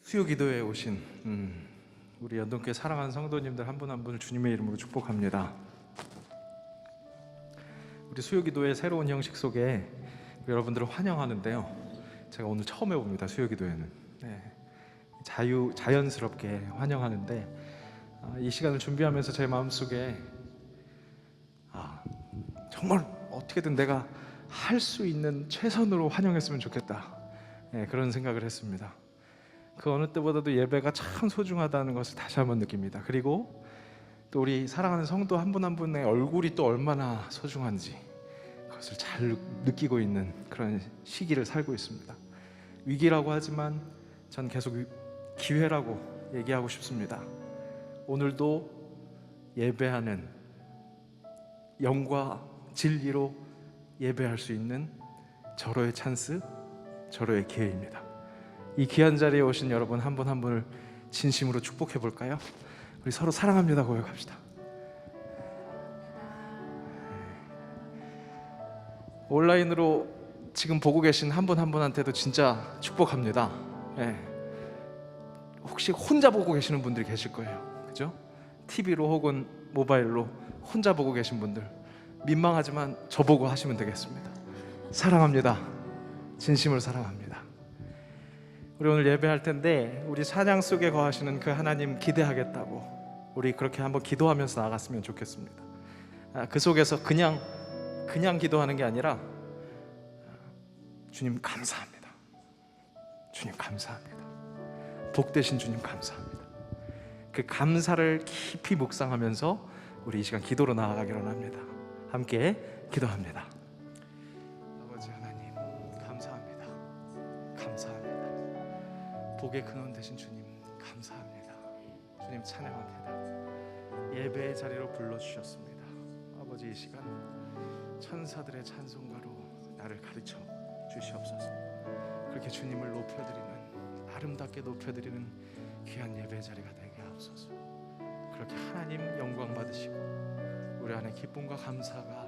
수요기도에 오신 우리 연동교회 사랑하는 성도님들 한 분 한 분을 주님의 이름으로 축복합니다. 우리 수요기도의 새로운 형식 속에 여러분들을 환영하는데요, 제가 오늘 처음 해봅니다. 수요기도에는 자연스럽게 환영하는데, 이 시간을 준비하면서 제 마음속에 정말 어떻게든 내가 할 수 있는 최선으로 환영했으면 좋겠다, 그런 생각을 했습니다. 그 어느 때보다도 예배가 참 소중하다는 것을 다시 한번 느낍니다. 그리고 또 우리 사랑하는 성도 한 분 한 분의 얼굴이 또 얼마나 소중한지 그것을 잘 느끼고 있는 그런 시기를 살고 있습니다. 위기라고 하지만 전 계속 기회라고 얘기하고 싶습니다. 오늘도 예배하는, 영과 진리로 예배할 수 있는 절호의 찬스, 절호의 기회입니다. 이 귀한 자리에 오신 여러분 한 분 한 분을 진심으로 축복해 볼까요? 우리 서로 사랑합니다 고백합시다. 온라인으로 지금 보고 계신 한 분 한 분한테도 진짜 축복합니다. 혹시 혼자 보고 계시는 분들이 계실 거예요, 그죠? TV로 혹은 모바일로 혼자 보고 계신 분들, 민망하지만 저보고 하시면 되겠습니다. 사랑합니다. 진심으로 사랑합니다. 우리 오늘 예배할 텐데 우리 찬양 속에 거하시는 그 하나님 기대하겠다고 우리 그렇게 한번 기도하면서 나갔으면 좋겠습니다. 그 속에서 그냥 기도하는 게 아니라 주님 감사합니다, 주님 감사합니다, 복되신 주님 감사합니다, 그 감사를 깊이 묵상하면서 우리 이 시간 기도로 나아가기로 합니다. 함께 기도합니다. 아버지 하나님 감사합니다. 감사합니다. 복의 근원 되신 주님 감사합니다. 주님 찬양합니다. 예배의 자리로 불러주셨습니다. 아버지 이 시간 천사들의 찬송가로 나를 가르쳐 주시옵소서. 그렇게 주님을 높여드리는, 아름답게 높여드리는 귀한 예배의 자리가 되게 하옵소서. 그렇게 하나님 영광 받으시고 우리 안에 기쁨과 감사가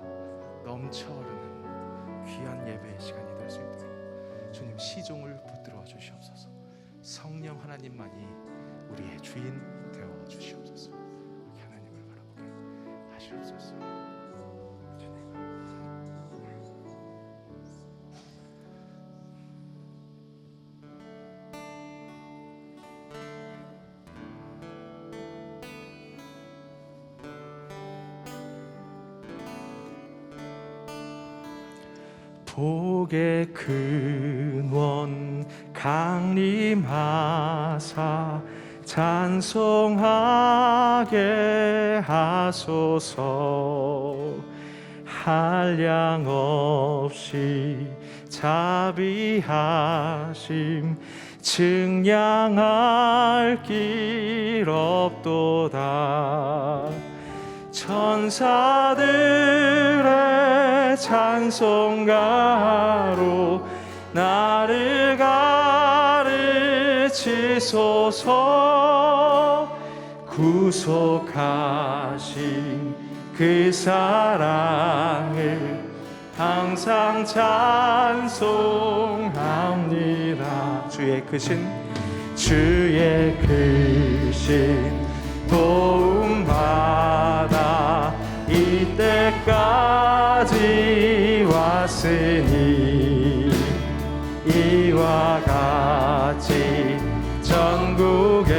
넘쳐흐르는 귀한 예배의 시간이 될 수 있도록 주님 시종을 붙들어 주시옵소서. 성령 하나님만이 우리의 주인 되어 주시옵소서. 그렇게 하나님을 바라보게 하시옵소서. 복의 근원 강림하사 찬송하게 하소서. 한량 없이 자비하심 증량할 길 없도다. 천사들의 찬송가로 나를 가르치소서. 구속하신 그 사랑을 항상 찬송합니다. 주의 크신 도움 받아 이때까지 왔으니 이와 같이 전국에도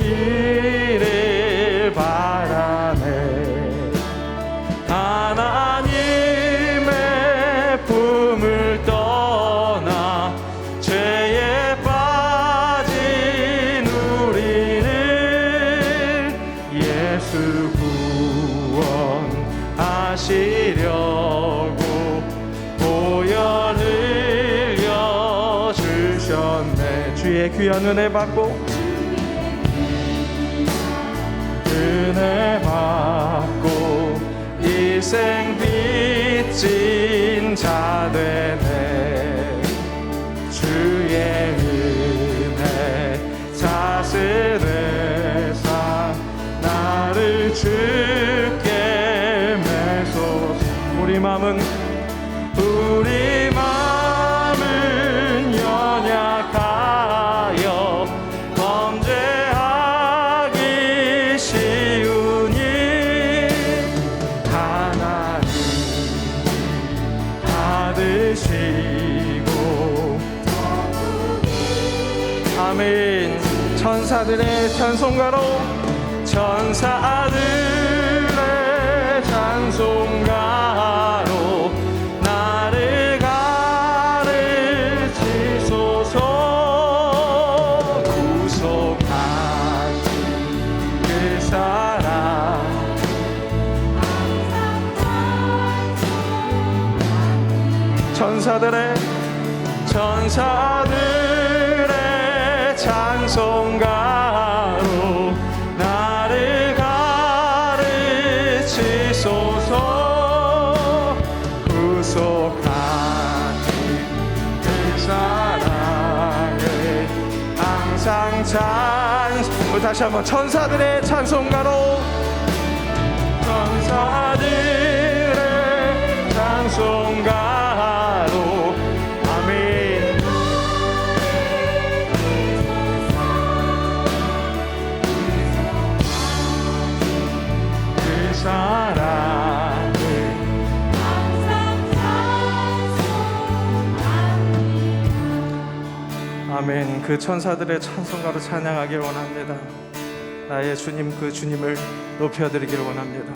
이르기를 바라네. 하나님의 품을 떠나 죄에 빠진 우리를 예수 구원하시려고 보혈 흘려 주셨네. 주의 귀한 은혜 받고 일생 빚진 자 되네. 주의 은혜 다스리사 나를 주께 매소서. 우리 마음은 연약 아멘. 천사들의 찬송가로 천사들의 찬송가로 나를 가르치소서. 구속하신 그 사랑 천사들의 찬송가로 나를 가르치소서. 구속하신 그 사랑을 항상 다시 한번 천사들의 찬송가로 천사들의 찬송가로 아멘. 그 사랑을 아멘. 그 천사들의 찬송가로 찬양하길 원합니다. 나의 주님, 그 주님을 높여드리길 원합니다.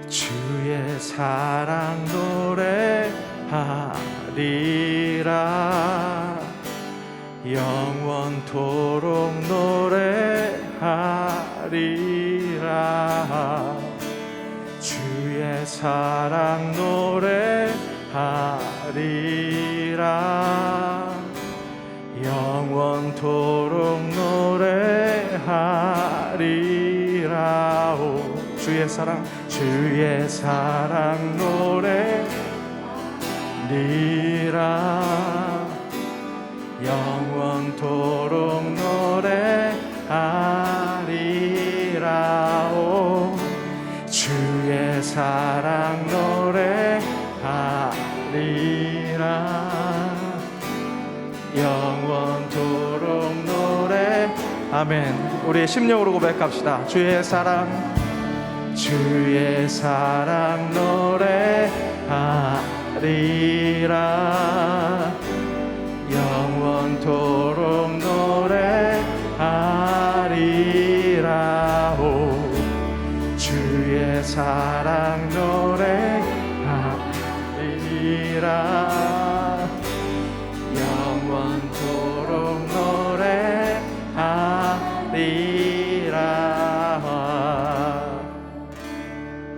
주의 사랑 노래하리라. 영원토록 노래하리라. 주의 사랑 노래하리라. 영원토록 노래하리라. 오, 주의 사랑 노래하리라. 영원토록 노래하리라. 오, 주의 사랑 노래하리라. 영원토록 노래 아멘. 우리의 심령으로 고백합시다. 주의 사랑 노래하리라. 영원토록 노래하리라. 오, 주의 사랑 노래하리라. 영원토록 노래하리라.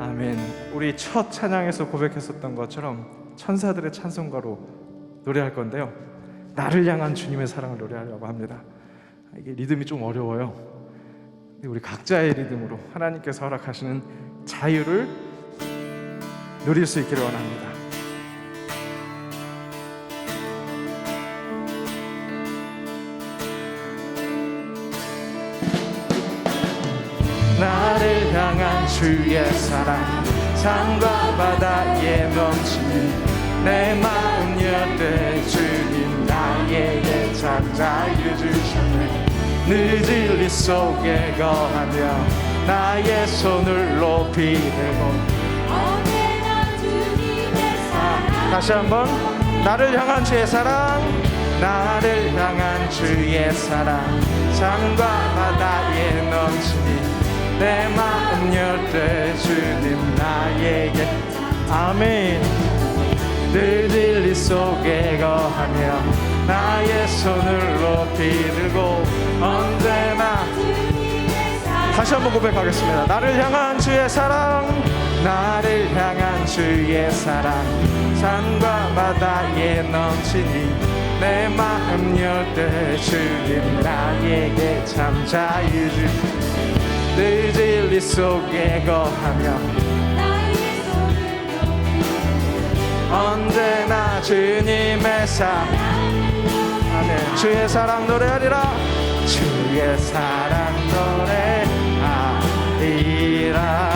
아멘. 우리 첫 찬양에서 고백했었던 것처럼 천사들의 찬송가로 노래할 건데요, 나를 향한 주님의 사랑을 노래하려고 합니다. 이게 리듬이 좀 어려워요. 근데 우리 각자의 리듬으로 하나님께서 허락하시는 자유를 누릴 수 있기를 원합니다. 나를 향한 주의 사랑 산과 바다에 넘치니 내 마음 열때 주님 나에게 참 자유 주셨네. 늦은 일 속에 거하며 나의 손을 높이 들고 언제나 주님의 사랑. 다시 한번. 나를 향한 주의 사랑 나를 향한 주의 사랑 산과 바다에 넘치니 내 마음 열때 주님 나에게 아멘. 늘 진리 속에 거하며 나의 손을 높이 들고 언제나 다시 한번 고백하겠습니다. 나를 향한 주의 사랑 나를 향한 주의 사랑 산과 바다에 넘치니 내 마음 열때 주님 나에게 참 자유 주시니 늘 진리 속에 거하며 언제나 주님의 사랑 아멘. 주의 사랑 노래하리라. 주의 사랑 노래하리라.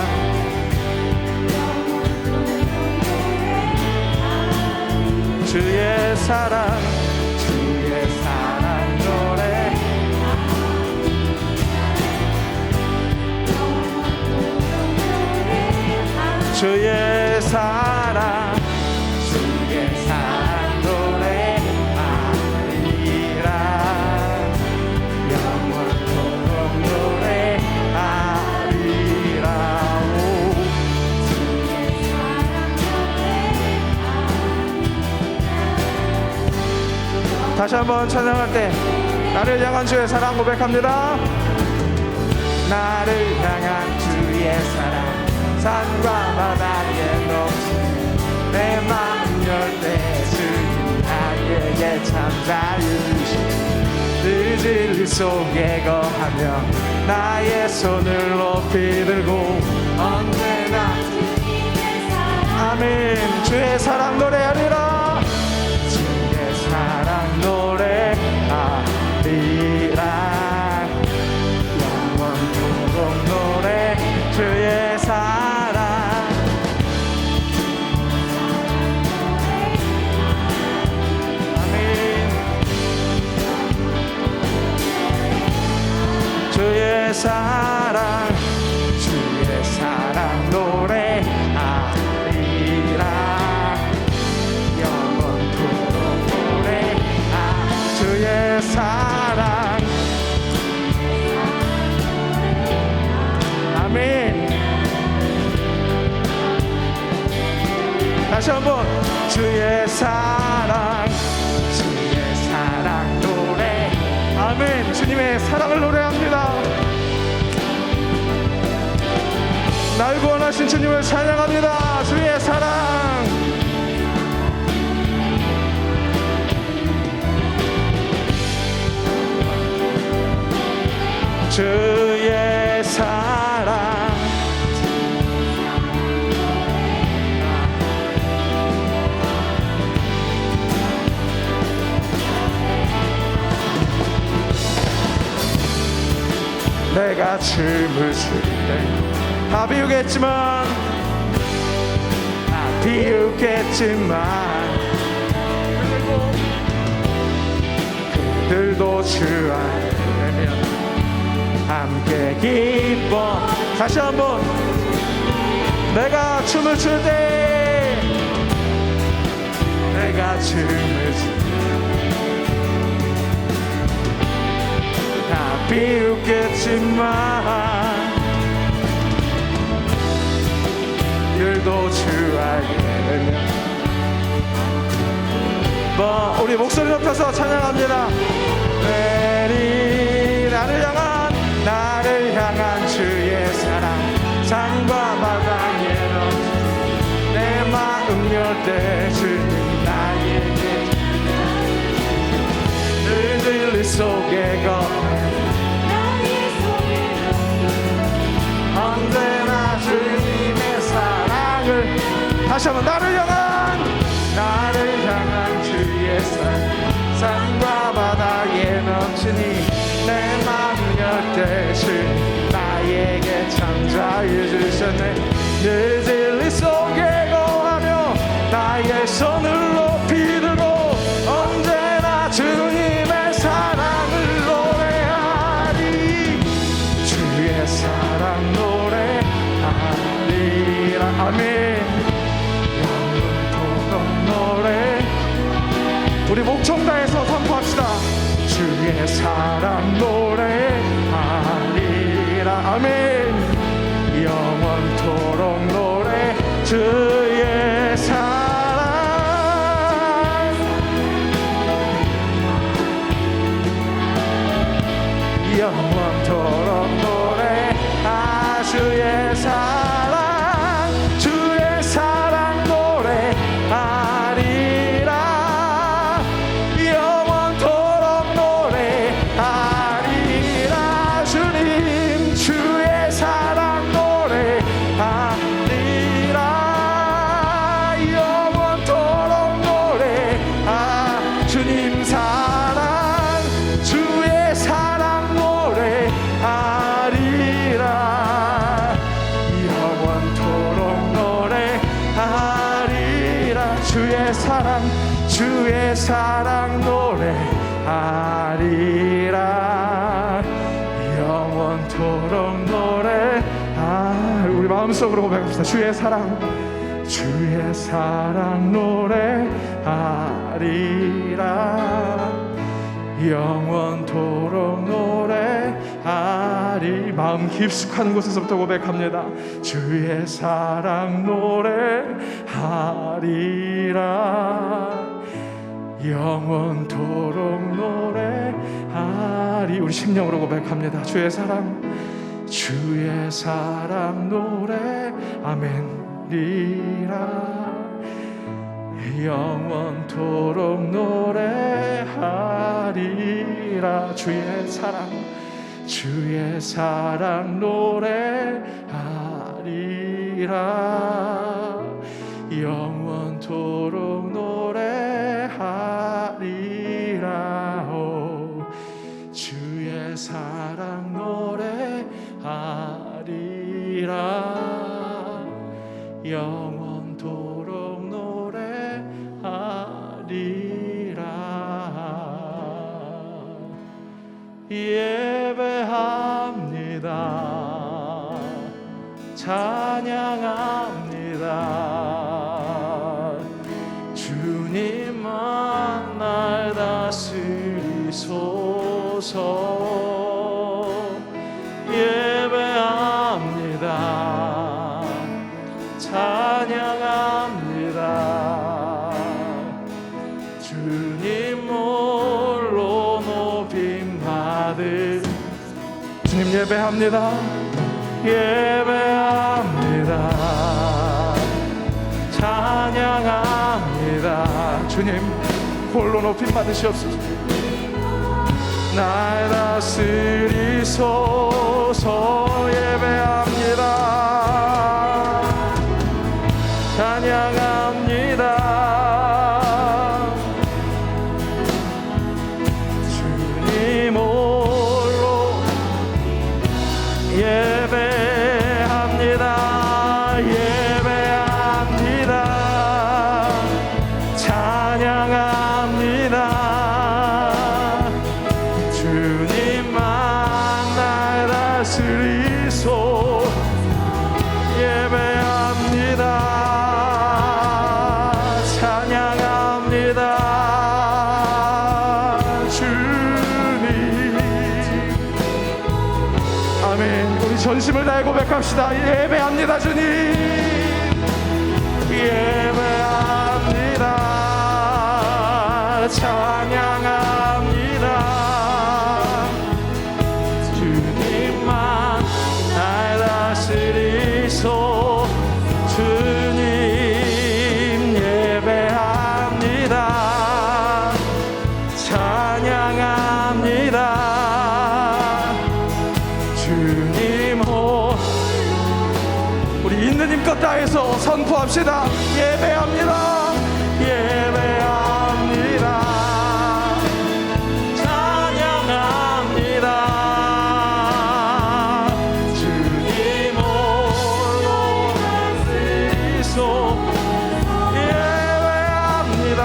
주의 사랑 노래 주의 사랑 노래하리라. 다시 한번 찬양할 때 나를 향한 주의 사랑 고백합니다. 나를 향한 주의 사랑 산과 바다에 넘치는 내 마음 열 때 주님 나에게 참 자유주시니 늘 진리 속에 거하며 나의 손을 높이 들고 언제나 주님의 사랑 아멘. 주의 사랑 노래하리라. 주의 사랑 노래하리라. 영원토록 노래 주의 사랑 아멘. 주의 사랑 주의 사랑 노래하리라. 영원토록 노래하 주의 사랑 아멘. 다시 한번 주의 사랑 노래 아멘. 주님의 사랑을 노래합니다. 날 구원하신 주님을 찬양합니다. 주의 사랑 주의 사랑 내가 춤을 출 때 다 비우겠지만 그들도 주 안에 함께 기뻐. 다시 한번 내가 춤을 출 때 내가 춤을 출 때 다 비웃겠지만 그들도 주 알게 되면 우리 목소리 높여서 찬양합니다. 나를 향한 주의 사랑 산과 바다에 넘치는 내 마음 열 때 주님 나에게 늘 진리 속에 거하며 언제나 주님의 사랑을 다시 한번 나를 향한 주의 사랑 산과 바다에 넘치니 내 마음 열 때 주님 나에게 참 자유 주셨네. 늘 진리 속에 거하며 나의 손을 높이 들고 언제나 주님의 사랑을 노래하리. 주의 사랑 노래하리라. 아멘. 영원토록 노래 우리 목청 다해서 선포합시다. 주의 사랑 노래하리라. 아멘. 영원토록 노래 주의 사랑 영원토록 노래 주의 사랑 주의 사랑 노래하리라. 영원토록 노래하리라. 주님 주의 사랑 노래하리라. 영원토록 노래하 주님 사랑 주의 사랑 노래하리라. 영원토록 노래하리라. 주의 사랑 노래하리라. 영원토록 우리 마음속으로 고백합시다. 주의 사랑 노래하리라. 영원토록 노래하리. 마음 깊숙한 곳에서부터 고백합니다. 주의 사랑 노래하리라. 영원토록 노래하리. 우리 심령으로 고백합니다. 주의 사랑 노래 아멘리라. 영원토록 노래하리라. 주의 사랑 노래하리라. 영원토록 노래하리라. 오, 주의 사랑 노래하리라. 영원토록 노래하리라. 예배합니다. 찬양합니다. 주님만 날 다스리소서. 예배합니다. 찬양합니다. 주님 홀로 높임받을. 주님 예배합니다. 예배합니다. 찬양합니다. 주님 홀로 높임 받으시옵소서. 날 다스리소서. 예배합니다. 찬양합니다. 주님 홀로 예배합니다. 예배합니다. 찬양합니다. 주님만 날 다스리소. 예배합니다. 찬양합니다. 주님. 아멘. 우리 전심을 다해 고백합시다. 예배합니다. 주님 예배합니다. 찬양합니다. 주님만 날 다스리소. 주님 예배합니다. 찬양합니다. 주님 홀. 우리 있는 힘껏 다해서 선포합시다. 예배합니다. 예배합니다. 찬양합니다. 주님 홀로 다스리소. 예배합니다.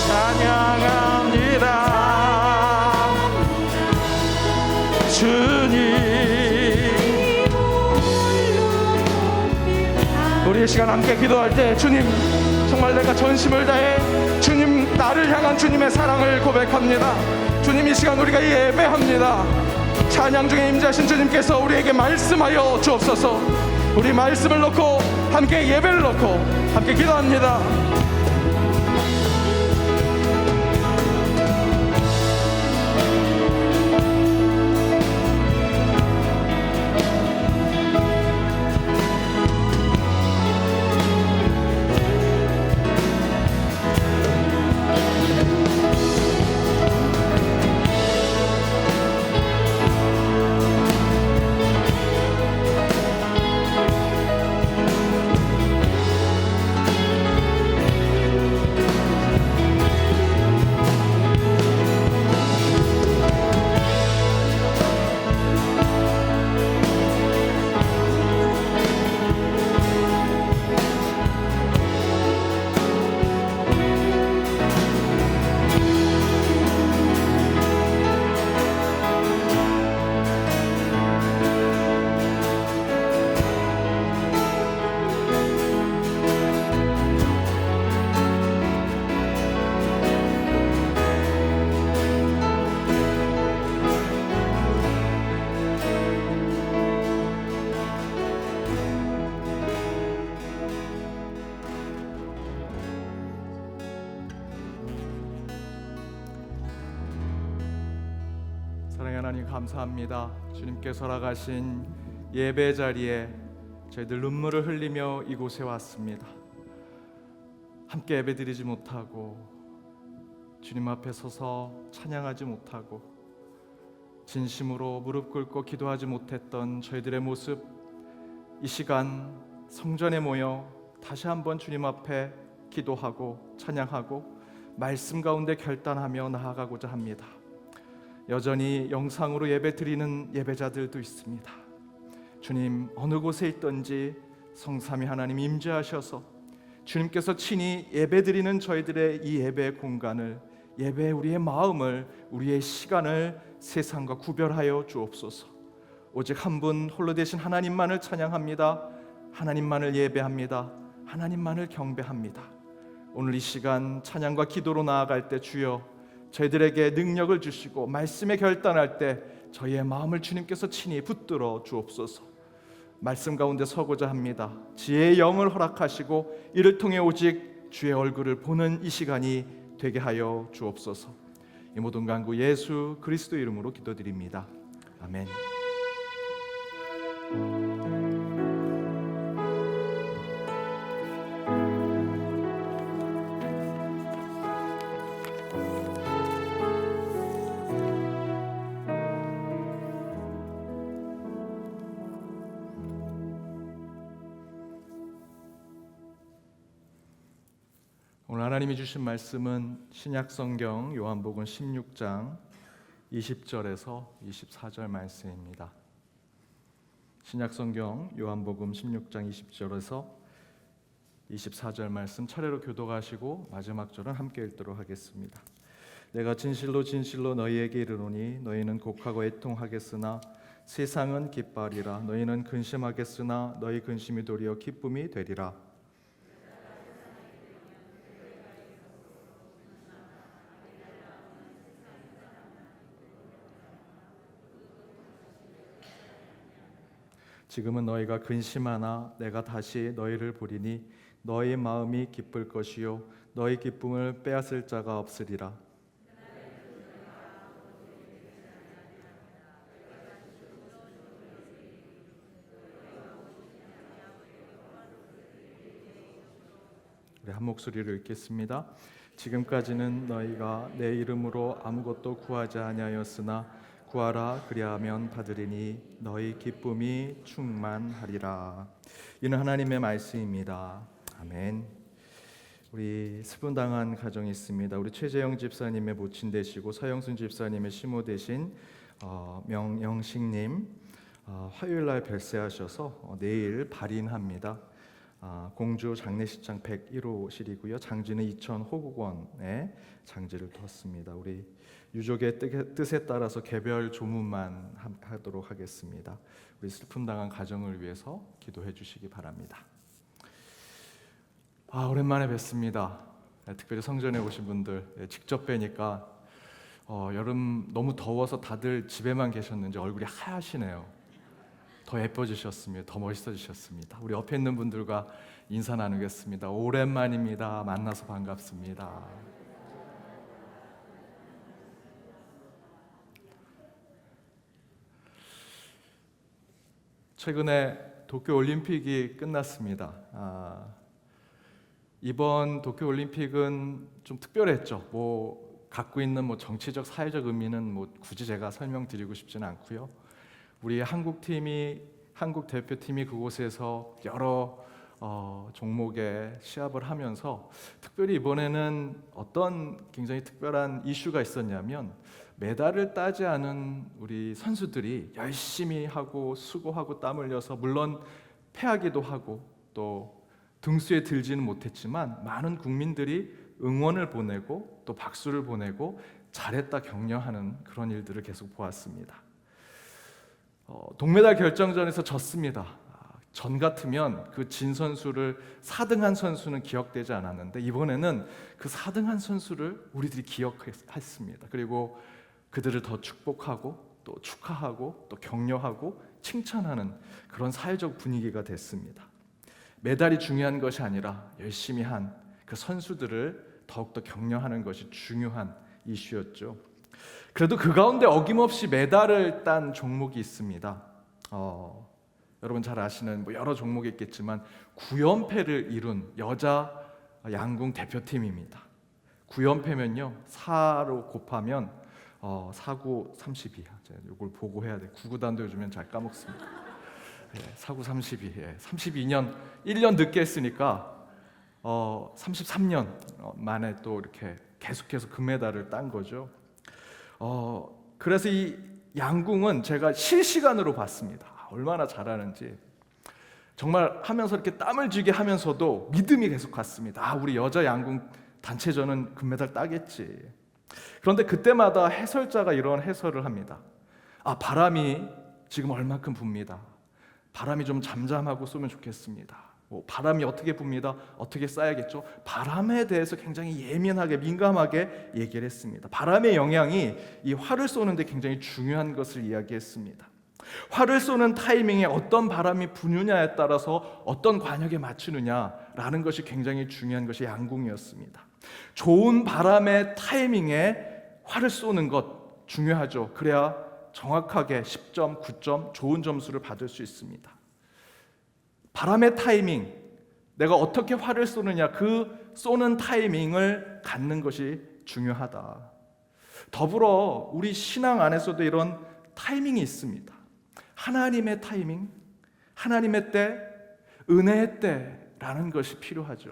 찬양합니다. 주님. 우리 이 시간 함께 기도할 때 주님 정말 내가 전심을 다해 주님 나를 향한 주님의 사랑을 고백합니다. 주님 이 시간 우리가 예배합니다. 찬양 중에 임재하신 주님께서 우리에게 말씀하여 주옵소서. 우리 말씀을 놓고 함께 예배를 놓고 함께 기도합니다. 사랑의 하나님 감사합니다. 주님께서 허락하신 예배 자리에 저희들 눈물을 흘리며 이곳에 왔습니다. 함께 예배드리지 못하고 주님 앞에 서서 찬양하지 못하고 진심으로 무릎 꿇고 기도하지 못했던 저희들의 모습, 이 시간 성전에 모여 다시 한번 주님 앞에 기도하고 찬양하고 말씀 가운데 결단하며 나아가고자 합니다. 여전히 영상으로 예배드리는 예배자들도 있습니다. 주님, 어느 곳에 있든지 성삼위 하나님 임재하셔서 주님께서 친히 예배드리는 저희들의 이 예배 공간을, 예배 우리의 마음을, 우리의 시간을 세상과 구별하여 주옵소서. 오직 한 분 홀로 되신 하나님만을 찬양합니다. 하나님만을 예배합니다. 하나님만을 경배합니다. 오늘 이 시간 찬양과 기도로 나아갈 때 주여 저희들에게 능력을 주시고 말씀에 결단할 때 저희의 마음을 주님께서 친히 붙들어 주옵소서. 말씀 가운데 서고자 합니다. 지혜의 영을 허락하시고 이를 통해 오직 주의 얼굴을 보는 이 시간이 되게 하여 주옵소서. 이 모든 간구 예수 그리스도 이름으로 기도드립니다. 아멘. 오늘 하나님이 주신 말씀은 신약성경 요한복음 16장 20절에서 24절 말씀입니다. 신약성경 요한복음 16장 20절에서 24절 말씀 차례로 교독하시고 마지막 절은 함께 읽도록 하겠습니다. 내가 진실로 진실로 너희에게 이르노니 너희는 곡하고 애통하겠으나 세상은 기뻐하리라. 너희는 근심하겠으나 너희 근심이 도리어 기쁨이 되리라. 지금은 너희가 근심하나 내가 다시 너희를 보리니 너희 마음이 기쁠 것이요 너희 기쁨을 빼앗을 자가 없으리라. 우리 한 목소리로 읽겠습니다. 지금까지는 너희가 내 이름으로 아무것도 구하지 아니하였으나 구하라 그리하면 받으리니 너희 기쁨이 충만하리라. 이는 하나님의 말씀입니다. 아멘. 우리 슬픔당한 가정이 있습니다. 우리 최재영 집사님의 모친 되시고 서영순 집사님의 시모 되신 명영식님 화요일 날 별세하셔서 내일 발인합니다. 공주 장례식장 101호실이고요. 장지는 이천 호국원에 장지를 뒀습니다. 우리 유족의 뜻에 따라서 개별 조문만 하도록 하겠습니다. 우리 슬픔 당한 가정을 위해서 기도해 주시기 바랍니다. 오랜만에 뵙습니다. 특별히 성전에 오신 분들 직접 뵈니까 여름 너무 더워서 다들 집에만 계셨는지 얼굴이 하얗시네요. 더 예뻐지셨습니다. 더 멋있어지셨습니다. 우리 옆에 있는 분들과 인사 나누겠습니다. 오랜만입니다. 만나서 반갑습니다. 최근에 도쿄올림픽이 끝났습니다. 이번 도쿄올림픽은 좀 특별했죠. 갖고 있는 정치적, 사회적 의미는 굳이 제가 설명드리고 싶지는 않고요. 우리 한국 대표팀이 그곳에서 여러 종목에 시합을 하면서 특별히 이번에는 어떤 굉장히 특별한 이슈가 있었냐면 메달을 따지 않은 우리 선수들이 열심히 하고 수고하고 땀 흘려서 물론 패하기도 하고 또 등수에 들지는 못했지만 많은 국민들이 응원을 보내고 또 박수를 보내고 잘했다 격려하는 그런 일들을 계속 보았습니다. 동메달 결정전에서 졌습니다. 전 같으면 그 진 선수를 4등한 선수는 기억되지 않았는데 이번에는 그 4등한 선수를 우리들이 기억했습니다. 그리고 그들을 더 축복하고 또 축하하고 또 격려하고 칭찬하는 그런 사회적 분위기가 됐습니다. 메달이 중요한 것이 아니라 열심히 한 그 선수들을 더욱더 격려하는 것이 중요한 이슈였죠. 그래도 그 가운데 어김없이 메달을 딴 종목이 있습니다. 여러분 잘 아시는 여러 종목이 있겠지만 9연패를 이룬 여자 양궁 대표팀입니다. 9연패면요 4로 곱하면 4구 32. 이걸 보고 해야 돼. 구구단도 요즘엔 잘 까먹습니다. 4구 32. 32년 1년 늦게 했으니까 33년 만에 또 이렇게 계속해서 금메달을 딴 거죠. 그래서 이 양궁은 제가 실시간으로 봤습니다. 얼마나 잘하는지. 정말 하면서 이렇게 땀을 쥐게 하면서도 믿음이 계속 갔습니다. 우리 여자 양궁 단체전은 금메달 따겠지. 그런데 그때마다 해설자가 이런 해설을 합니다. 바람이 지금 얼만큼 붑니다. 바람이 좀 잠잠하고 쏘면 좋겠습니다. 바람이 어떻게 붑니다. 어떻게 쏴야겠죠. 바람에 대해서 굉장히 예민하게 민감하게 얘기를 했습니다. 바람의 영향이 이 활을 쏘는데 굉장히 중요한 것을 이야기했습니다. 활을 쏘는 타이밍에 어떤 바람이 부느냐에 따라서 어떤 관역에 맞추느냐라는 것이 굉장히 중요한 것이 양궁이었습니다. 좋은 바람의 타이밍에 활을 쏘는 것 중요하죠. 그래야 정확하게 10점, 9점 좋은 점수를 받을 수 있습니다. 바람의 타이밍, 내가 어떻게 활을 쏘느냐, 그 쏘는 타이밍을 갖는 것이 중요하다. 더불어 우리 신앙 안에서도 이런 타이밍이 있습니다. 하나님의 타이밍, 하나님의 때, 은혜의 때라는 것이 필요하죠.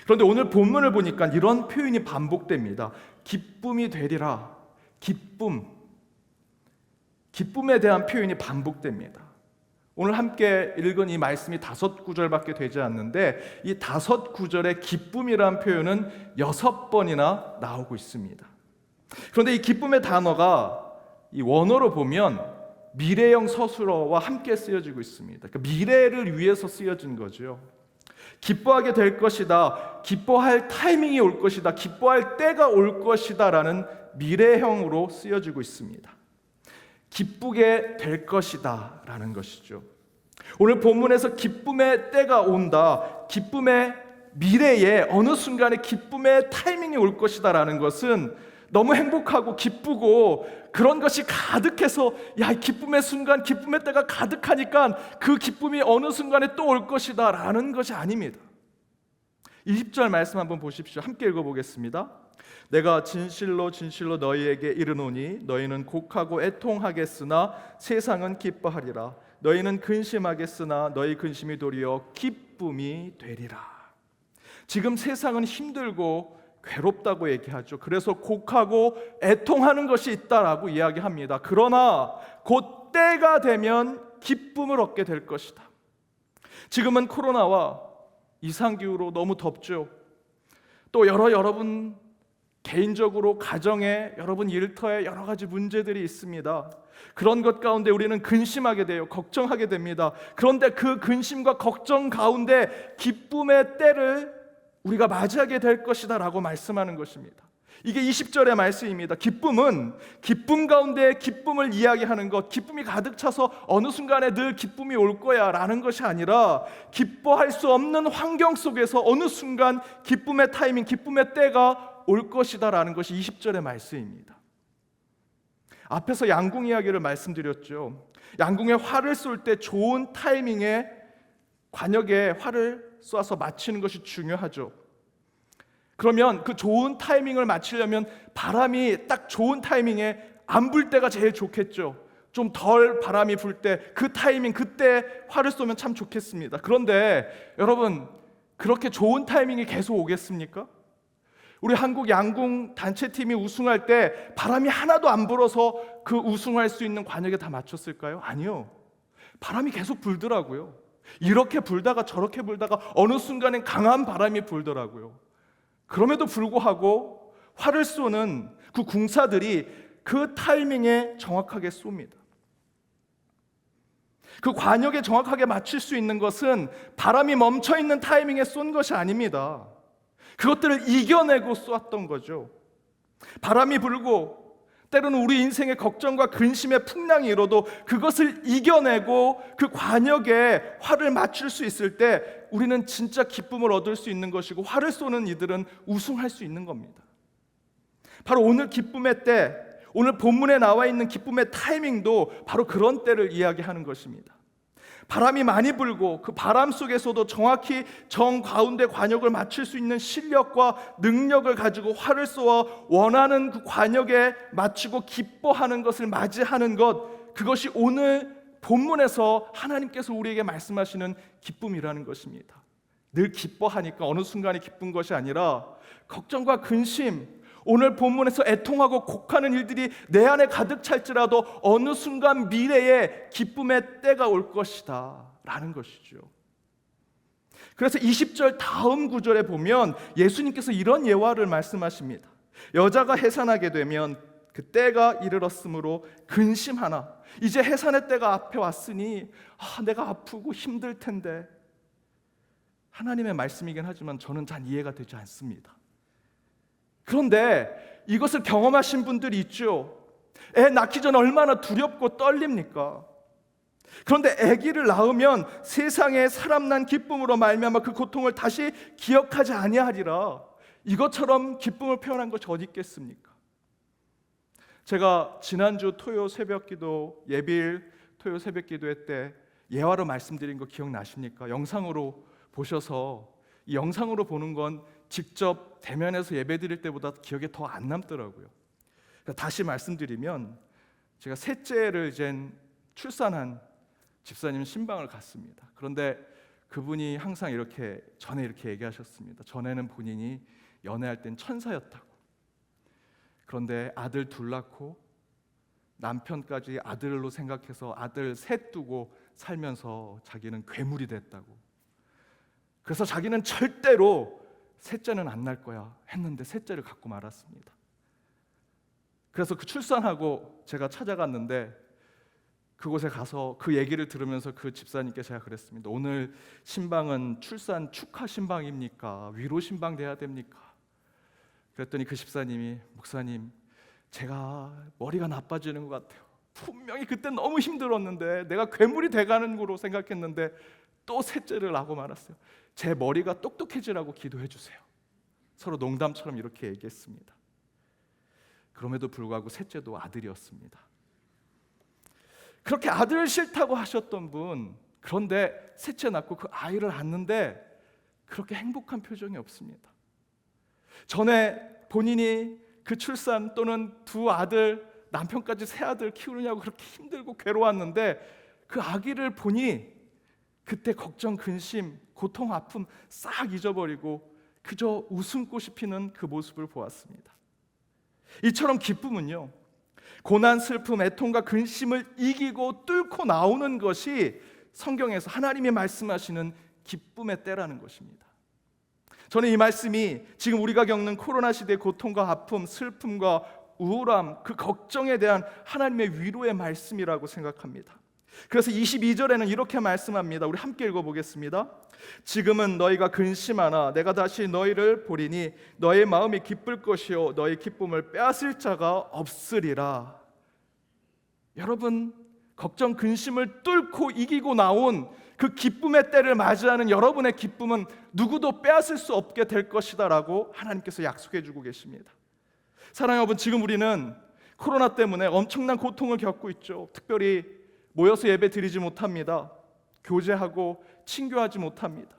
그런데 오늘 본문을 보니까 이런 표현이 반복됩니다. 기쁨이 되리라. 기쁨에 대한 표현이 반복됩니다. 오늘 함께 읽은 이 말씀이 5구절밖에 되지 않는데 이 5구절의 기쁨이라는 표현은 6번이나 나오고 있습니다. 그런데 이 기쁨의 단어가 이 원어로 보면 미래형 서술어와 함께 쓰여지고 있습니다. 그러니까 미래를 위해서 쓰여진 거죠. 기뻐하게 될 것이다, 기뻐할 타이밍이 올 것이다, 기뻐할 때가 올 것이다 라는 미래형으로 쓰여지고 있습니다. 기쁘게 될 것이다 라는 것이죠. 오늘 본문에서 기쁨의 때가 온다, 기쁨의 미래에 어느 순간에 기쁨의 타이밍이 올 것이다 라는 것은 너무 행복하고 기쁘고 그런 것이 가득해서 기쁨의 순간, 기쁨의 때가 가득하니까 그 기쁨이 어느 순간에 또 올 것이다 라는 것이 아닙니다. 20절 말씀 한번 보십시오. 함께 읽어보겠습니다. 내가 진실로 진실로 너희에게 이르노니 너희는 곡하고 애통하겠으나 세상은 기뻐하리라. 너희는 근심하겠으나 너희 근심이 도리어 기쁨이 되리라. 지금 세상은 힘들고 괴롭다고 얘기하죠. 그래서 곡하고 애통하는 것이 있다라고 이야기합니다. 그러나 곧 때가 되면 기쁨을 얻게 될 것이다. 지금은 코로나와 이상기후로 너무 덥죠. 또 여러분 개인적으로 가정에 여러분 일터에 여러 가지 문제들이 있습니다. 그런 것 가운데 우리는 근심하게 돼요. 걱정하게 됩니다. 그런데 그 근심과 걱정 가운데 기쁨의 때를 우리가 맞이하게 될 것이다 라고 말씀하는 것입니다. 이게 20절의 말씀입니다. 기쁨은 기쁨 가운데 기쁨을 이야기하는 것, 기쁨이 가득 차서 어느 순간에 늘 기쁨이 올 거야 라는 것이 아니라 기뻐할 수 없는 환경 속에서 어느 순간 기쁨의 타이밍, 기쁨의 때가 올 것이다 라는 것이 20절의 말씀입니다. 앞에서 양궁 이야기를 말씀드렸죠. 양궁에 활을 쏠 때 좋은 타이밍에 관역에 활을 쏴서 맞추는 것이 중요하죠. 그러면 그 좋은 타이밍을 맞추려면 바람이 딱 좋은 타이밍에 안 불 때가 제일 좋겠죠. 좀 덜 바람이 불 때 그 타이밍, 그때 활을 쏘면 참 좋겠습니다. 그런데 여러분, 그렇게 좋은 타이밍이 계속 오겠습니까? 우리 한국 양궁 단체팀이 우승할 때 바람이 하나도 안 불어서 그 우승할 수 있는 관역에 다 맞췄을까요? 아니요. 바람이 계속 불더라고요. 이렇게 불다가 저렇게 불다가 어느 순간엔 강한 바람이 불더라고요. 그럼에도 불구하고 활을 쏘는 그 궁사들이 그 타이밍에 정확하게 쏩니다. 그 관역에 정확하게 맞출 수 있는 것은 바람이 멈춰있는 타이밍에 쏜 것이 아닙니다. 그것들을 이겨내고 쏘았던 거죠. 바람이 불고 때로는 우리 인생의 걱정과 근심의 풍랑이 일어도 그것을 이겨내고 그 관역에 활을 맞출 수 있을 때 우리는 진짜 기쁨을 얻을 수 있는 것이고 활을 쏘는 이들은 우승할 수 있는 겁니다. 바로 오늘 기쁨의 때, 오늘 본문에 나와 있는 기쁨의 타이밍도 바로 그런 때를 이야기하는 것입니다. 바람이 많이 불고 그 바람 속에서도 정확히 정 가운데 관역을 맞출 수 있는 실력과 능력을 가지고 활을 쏘아 원하는 그 관역에 맞추고 기뻐하는 것을 맞이하는 것, 그것이 오늘 본문에서 하나님께서 우리에게 말씀하시는 기쁨이라는 것입니다. 늘 기뻐하니까 어느 순간에 기쁜 것이 아니라 걱정과 근심, 오늘 본문에서 애통하고 곡하는 일들이 내 안에 가득 찰지라도 어느 순간 미래에 기쁨의 때가 올 것이다 라는 것이죠. 그래서 20절 다음 구절에 보면 예수님께서 이런 예화를 말씀하십니다. 여자가 해산하게 되면 그 때가 이르렀으므로 근심하나, 이제 해산의 때가 앞에 왔으니 내가 아프고 힘들 텐데. 하나님의 말씀이긴 하지만 저는 잘 이해가 되지 않습니다. 그런데 이것을 경험하신 분들이 있죠. 애 낳기 전에 얼마나 두렵고 떨립니까? 그런데 아기를 낳으면 세상에 사람 난 기쁨으로 말미암아 그 고통을 다시 기억하지 아니하리라. 이것처럼 기쁨을 표현한 것이 어디 있겠습니까? 제가 지난주 토요 새벽기도, 예비일 토요 새벽기도회 때 예화로 말씀드린 거 기억나십니까? 영상으로 보셔서, 이 영상으로 보는 건 직접 대면해서 예배드릴 때보다 기억에 더 안 남더라고요. 다시 말씀드리면, 제가 셋째를 이제 출산한 집사님 신방을 갔습니다. 그런데 그분이 항상 전에 이렇게 얘기하셨습니다. 전에는 본인이 연애할 땐 천사였다고. 그런데 아들 둘 낳고 남편까지 아들로 생각해서 아들 셋 두고 살면서 자기는 괴물이 됐다고. 그래서 자기는 절대로 셋째는 안 낳을 거야 했는데 셋째를 갖고 말았습니다. 그래서 그 출산하고 제가 찾아갔는데, 그곳에 가서 그 얘기를 들으면서 그 집사님께 제가 그랬습니다. 오늘 신방은 출산 축하 신방입니까? 위로 신방 돼야 됩니까? 그랬더니 그 집사님이, 목사님, 제가 머리가 나빠지는 것 같아요. 분명히 그때 너무 힘들었는데 내가 괴물이 돼가는 거로 생각했는데 또 셋째를 낳고 말았어요. 제 머리가 똑똑해지라고 기도해 주세요. 서로 농담처럼 이렇게 얘기했습니다. 그럼에도 불구하고 셋째도 아들이었습니다. 그렇게 아들을 싫다고 하셨던 분, 그런데 셋째 낳고 그 아이를 낳는데 그렇게 행복한 표정이 없습니다. 전에 본인이 그 출산 또는 두 아들, 남편까지 세 아들 키우느냐고 그렇게 힘들고 괴로웠는데 그 아기를 보니 그때 걱정, 근심, 고통, 아픔 싹 잊어버리고 그저 웃음꽃이 피는 그 모습을 보았습니다. 이처럼 기쁨은요, 고난, 슬픔, 애통과 근심을 이기고 뚫고 나오는 것이 성경에서 하나님이 말씀하시는 기쁨의 때라는 것입니다. 저는 이 말씀이 지금 우리가 겪는 코로나 시대의 고통과 아픔, 슬픔과 우울함, 그 걱정에 대한 하나님의 위로의 말씀이라고 생각합니다. 그래서 22절에는 이렇게 말씀합니다. 우리 함께 읽어보겠습니다. 지금은 너희가 근심하나 내가 다시 너희를 보리니 너의 마음이 기쁠 것이요 너의 기쁨을 빼앗을 자가 없으리라. 여러분, 걱정, 근심을 뚫고 이기고 나온 그 기쁨의 때를 맞이하는 여러분의 기쁨은 누구도 빼앗을 수 없게 될 것이다 라고 하나님께서 약속해 주고 계십니다. 사랑하는 여러분, 지금 우리는 코로나 때문에 엄청난 고통을 겪고 있죠. 특별히 모여서 예배 드리지 못합니다. 교제하고 친교하지 못합니다.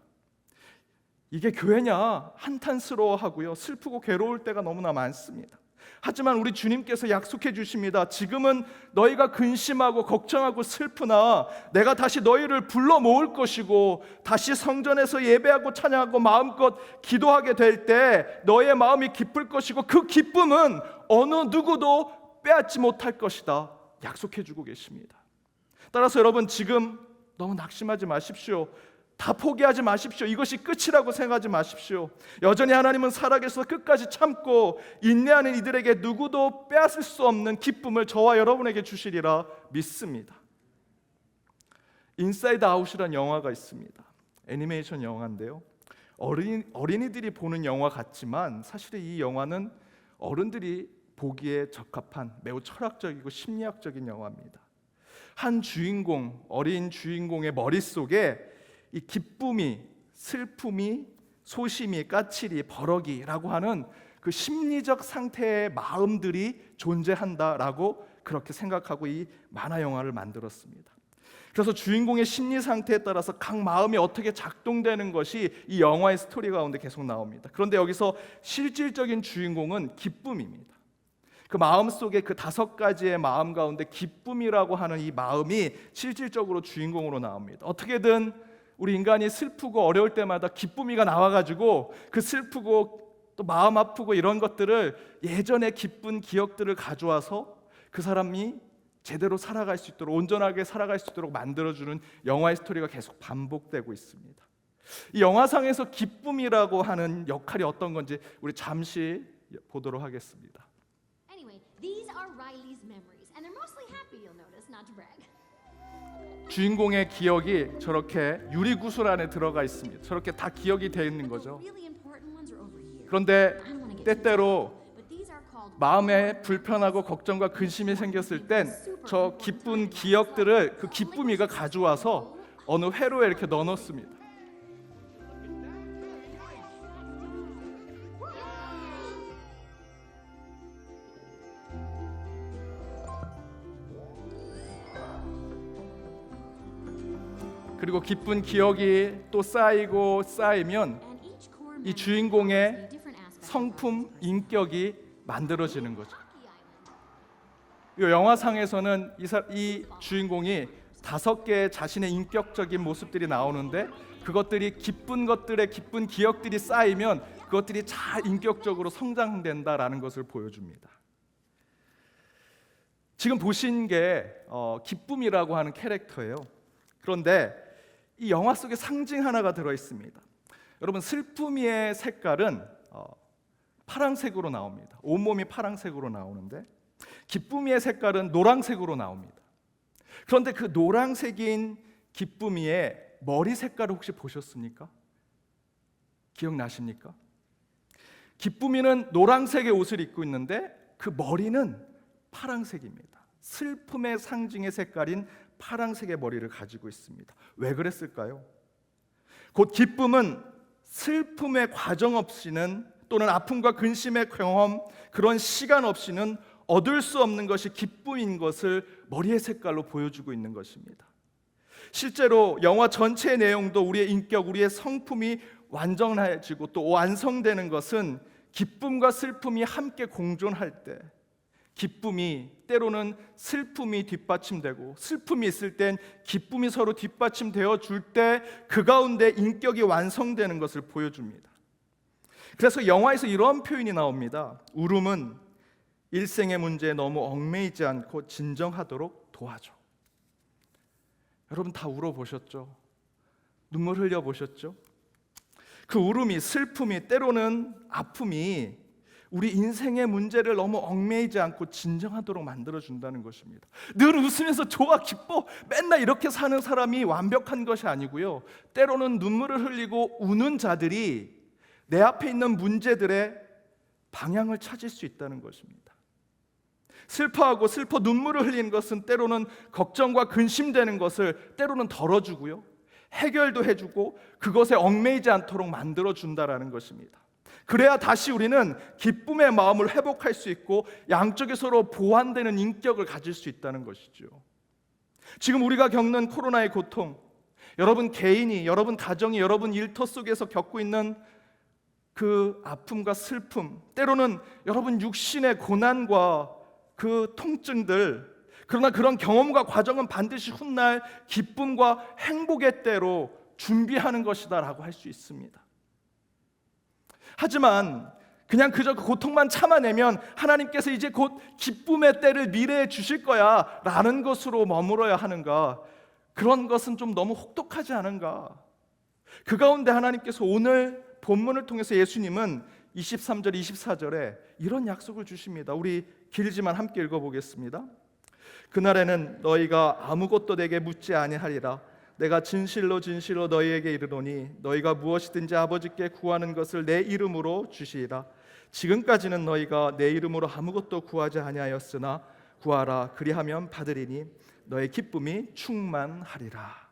이게 교회냐 한탄스러워하고요, 슬프고 괴로울 때가 너무나 많습니다. 하지만 우리 주님께서 약속해 주십니다. 지금은 너희가 근심하고 걱정하고 슬프나 내가 다시 너희를 불러 모을 것이고 다시 성전에서 예배하고 찬양하고 마음껏 기도하게 될 때 너의 마음이 기쁠 것이고 그 기쁨은 어느 누구도 빼앗지 못할 것이다 약속해 주고 계십니다. 따라서 여러분, 지금 너무 낙심하지 마십시오. 다 포기하지 마십시오. 이것이 끝이라고 생각하지 마십시오. 여전히 하나님은 살아계셔서 끝까지 참고 인내하는 이들에게 누구도 빼앗을 수 없는 기쁨을 저와 여러분에게 주시리라 믿습니다. 인사이드 아웃이라는 영화가 있습니다. 애니메이션 영화인데요, 어린이들이 보는 영화 같지만 사실은 이 영화는 어른들이 보기에 적합한 매우 철학적이고 심리학적인 영화입니다. 한 주인공, 어린 주인공의 머릿속에 이 기쁨이, 슬픔이, 소심이, 까칠이, 버럭이라고 하는 그 심리적 상태의 마음들이 존재한다라고 그렇게 생각하고 이 만화 영화를 만들었습니다. 그래서 주인공의 심리 상태에 따라서 각 마음이 어떻게 작동되는 것이 이 영화의 스토리 가운데 계속 나옵니다. 그런데 여기서 실질적인 주인공은 기쁨입니다. 그 마음 속에 그 5가지의 마음 가운데 기쁨이라고 하는 이 마음이 실질적으로 주인공으로 나옵니다. 어떻게든 우리 인간이 슬프고 어려울 때마다 기쁨이가 나와가지고 그 슬프고 또 마음 아프고 이런 것들을 예전의 기쁜 기억들을 가져와서 그 사람이 제대로 살아갈 수 있도록 온전하게 살아갈 수 있도록 만들어주는 영화의 스토리가 계속 반복되고 있습니다. 이 영화상에서 기쁨이라고 하는 역할이 어떤 건지 우리 잠시 보도록 하겠습니다. Anyway, these are Riley's memories, and they're mostly happy, you'll notice, not to brag. 주인공의 기억이 저렇게 유리구슬 안에 들어가 있습니다. 저렇게 다 기억이 되어 있는 But the 거죠. really important ones are over here. 그런데 I don't wanna get too 때때로 technical, but these are called 마음에 불편하고 걱정과 근심이 생겼을 땐 저 기쁜 기억들을 그 기쁨이가 가져와서 어느 회로에 이렇게 넣어놓습니다. 그리고 기쁜 기억이 또 쌓이고 쌓이면 and each core 이 memory 주인공의 has a different aspect of 성품, 인격이 만들어지는 거죠. Rocky Island. 이 영화상에서는 이 주인공이 5개의 자신의 인격적인 모습들이 나오는데 그것들이 기쁜 것들의 기쁜 기억들이 쌓이면 그것들이 잘 인격적으로 성장된다라는 것을 보여줍니다. 지금 보신 게 기쁨이라고 하는 캐릭터예요. 그런데 이 영화 속에 상징 하나가 들어 있습니다. 여러분, 슬픔이의 색깔은 파란색으로 나옵니다. 온몸이 파란색으로 나오는데 기쁨이의 색깔은 노란색으로 나옵니다. 그런데 그 노란색인 기쁨이의 머리 색깔을 혹시 보셨습니까? 기억나십니까? 기쁨이는 노란색의 옷을 입고 있는데 그 머리는 파란색입니다. 슬픔의 상징의 색깔인 파란색의 머리를 가지고 있습니다. 왜 그랬을까요? 곧 기쁨은 슬픔의 과정 없이는 또는 아픔과 근심의 경험, 그런 시간 없이는 얻을 수 없는 것이 기쁨인 것을 머리의 색깔로 보여주고 있는 것입니다. 실제로 영화 전체의 내용도 우리의 인격, 우리의 성품이 완전해지고 또 완성되는 것은 기쁨과 슬픔이 함께 공존할 때, 기쁨이 때로는 슬픔이 뒷받침되고 슬픔이 있을 땐 기쁨이 서로 뒷받침되어 줄 때 그 가운데 인격이 완성되는 것을 보여줍니다. 그래서 영화에서 이런 표현이 나옵니다. 울음은 일생의 문제에 너무 얽매이지 않고 진정하도록 도와줘. 여러분 다 울어보셨죠? 눈물 흘려보셨죠? 그 울음이, 슬픔이, 때로는 아픔이 우리 인생의 문제를 너무 얽매이지 않고 진정하도록 만들어준다는 것입니다. 늘 웃으면서 좋아, 기뻐, 맨날 이렇게 사는 사람이 완벽한 것이 아니고요, 때로는 눈물을 흘리고 우는 자들이 내 앞에 있는 문제들의 방향을 찾을 수 있다는 것입니다. 슬퍼하고 슬퍼 눈물을 흘리는 것은 때로는 걱정과 근심되는 것을 때로는 덜어주고요, 해결도 해주고 그것에 얽매이지 않도록 만들어준다라는 것입니다. 그래야 다시 우리는 기쁨의 마음을 회복할 수 있고 양쪽에 서로 보완되는 인격을 가질 수 있다는 것이죠. 지금 우리가 겪는 코로나의 고통, 여러분 개인이, 여러분 가정이, 여러분 일터 속에서 겪고 있는 그 아픔과 슬픔, 때로는 여러분 육신의 고난과 그 통증들, 그러나 그런 경험과 과정은 반드시 훗날 기쁨과 행복의 때로 준비하는 것이다라고 할 수 있습니다. 하지만 그냥 그저 그 고통만 참아내면 하나님께서 이제 곧 기쁨의 때를 미래에 주실 거야 라는 것으로 머물어야 하는가? 그런 것은 좀 너무 혹독하지 않은가? 그 가운데 하나님께서 오늘 본문을 통해서 예수님은 23절, 24절에 이런 약속을 주십니다. 우리 길지만 함께 읽어보겠습니다. 그날에는 너희가 아무것도 내게 묻지 아니하리라. 내가 진실로 진실로 너희에게 이르노니 너희가 무엇이든지 아버지께 구하는 것을 내 이름으로 주시리라. 지금까지는 너희가 내 이름으로 아무것도 구하지 아니하였으나 구하라, 그리하면 받으리니 너의 기쁨이 충만하리라.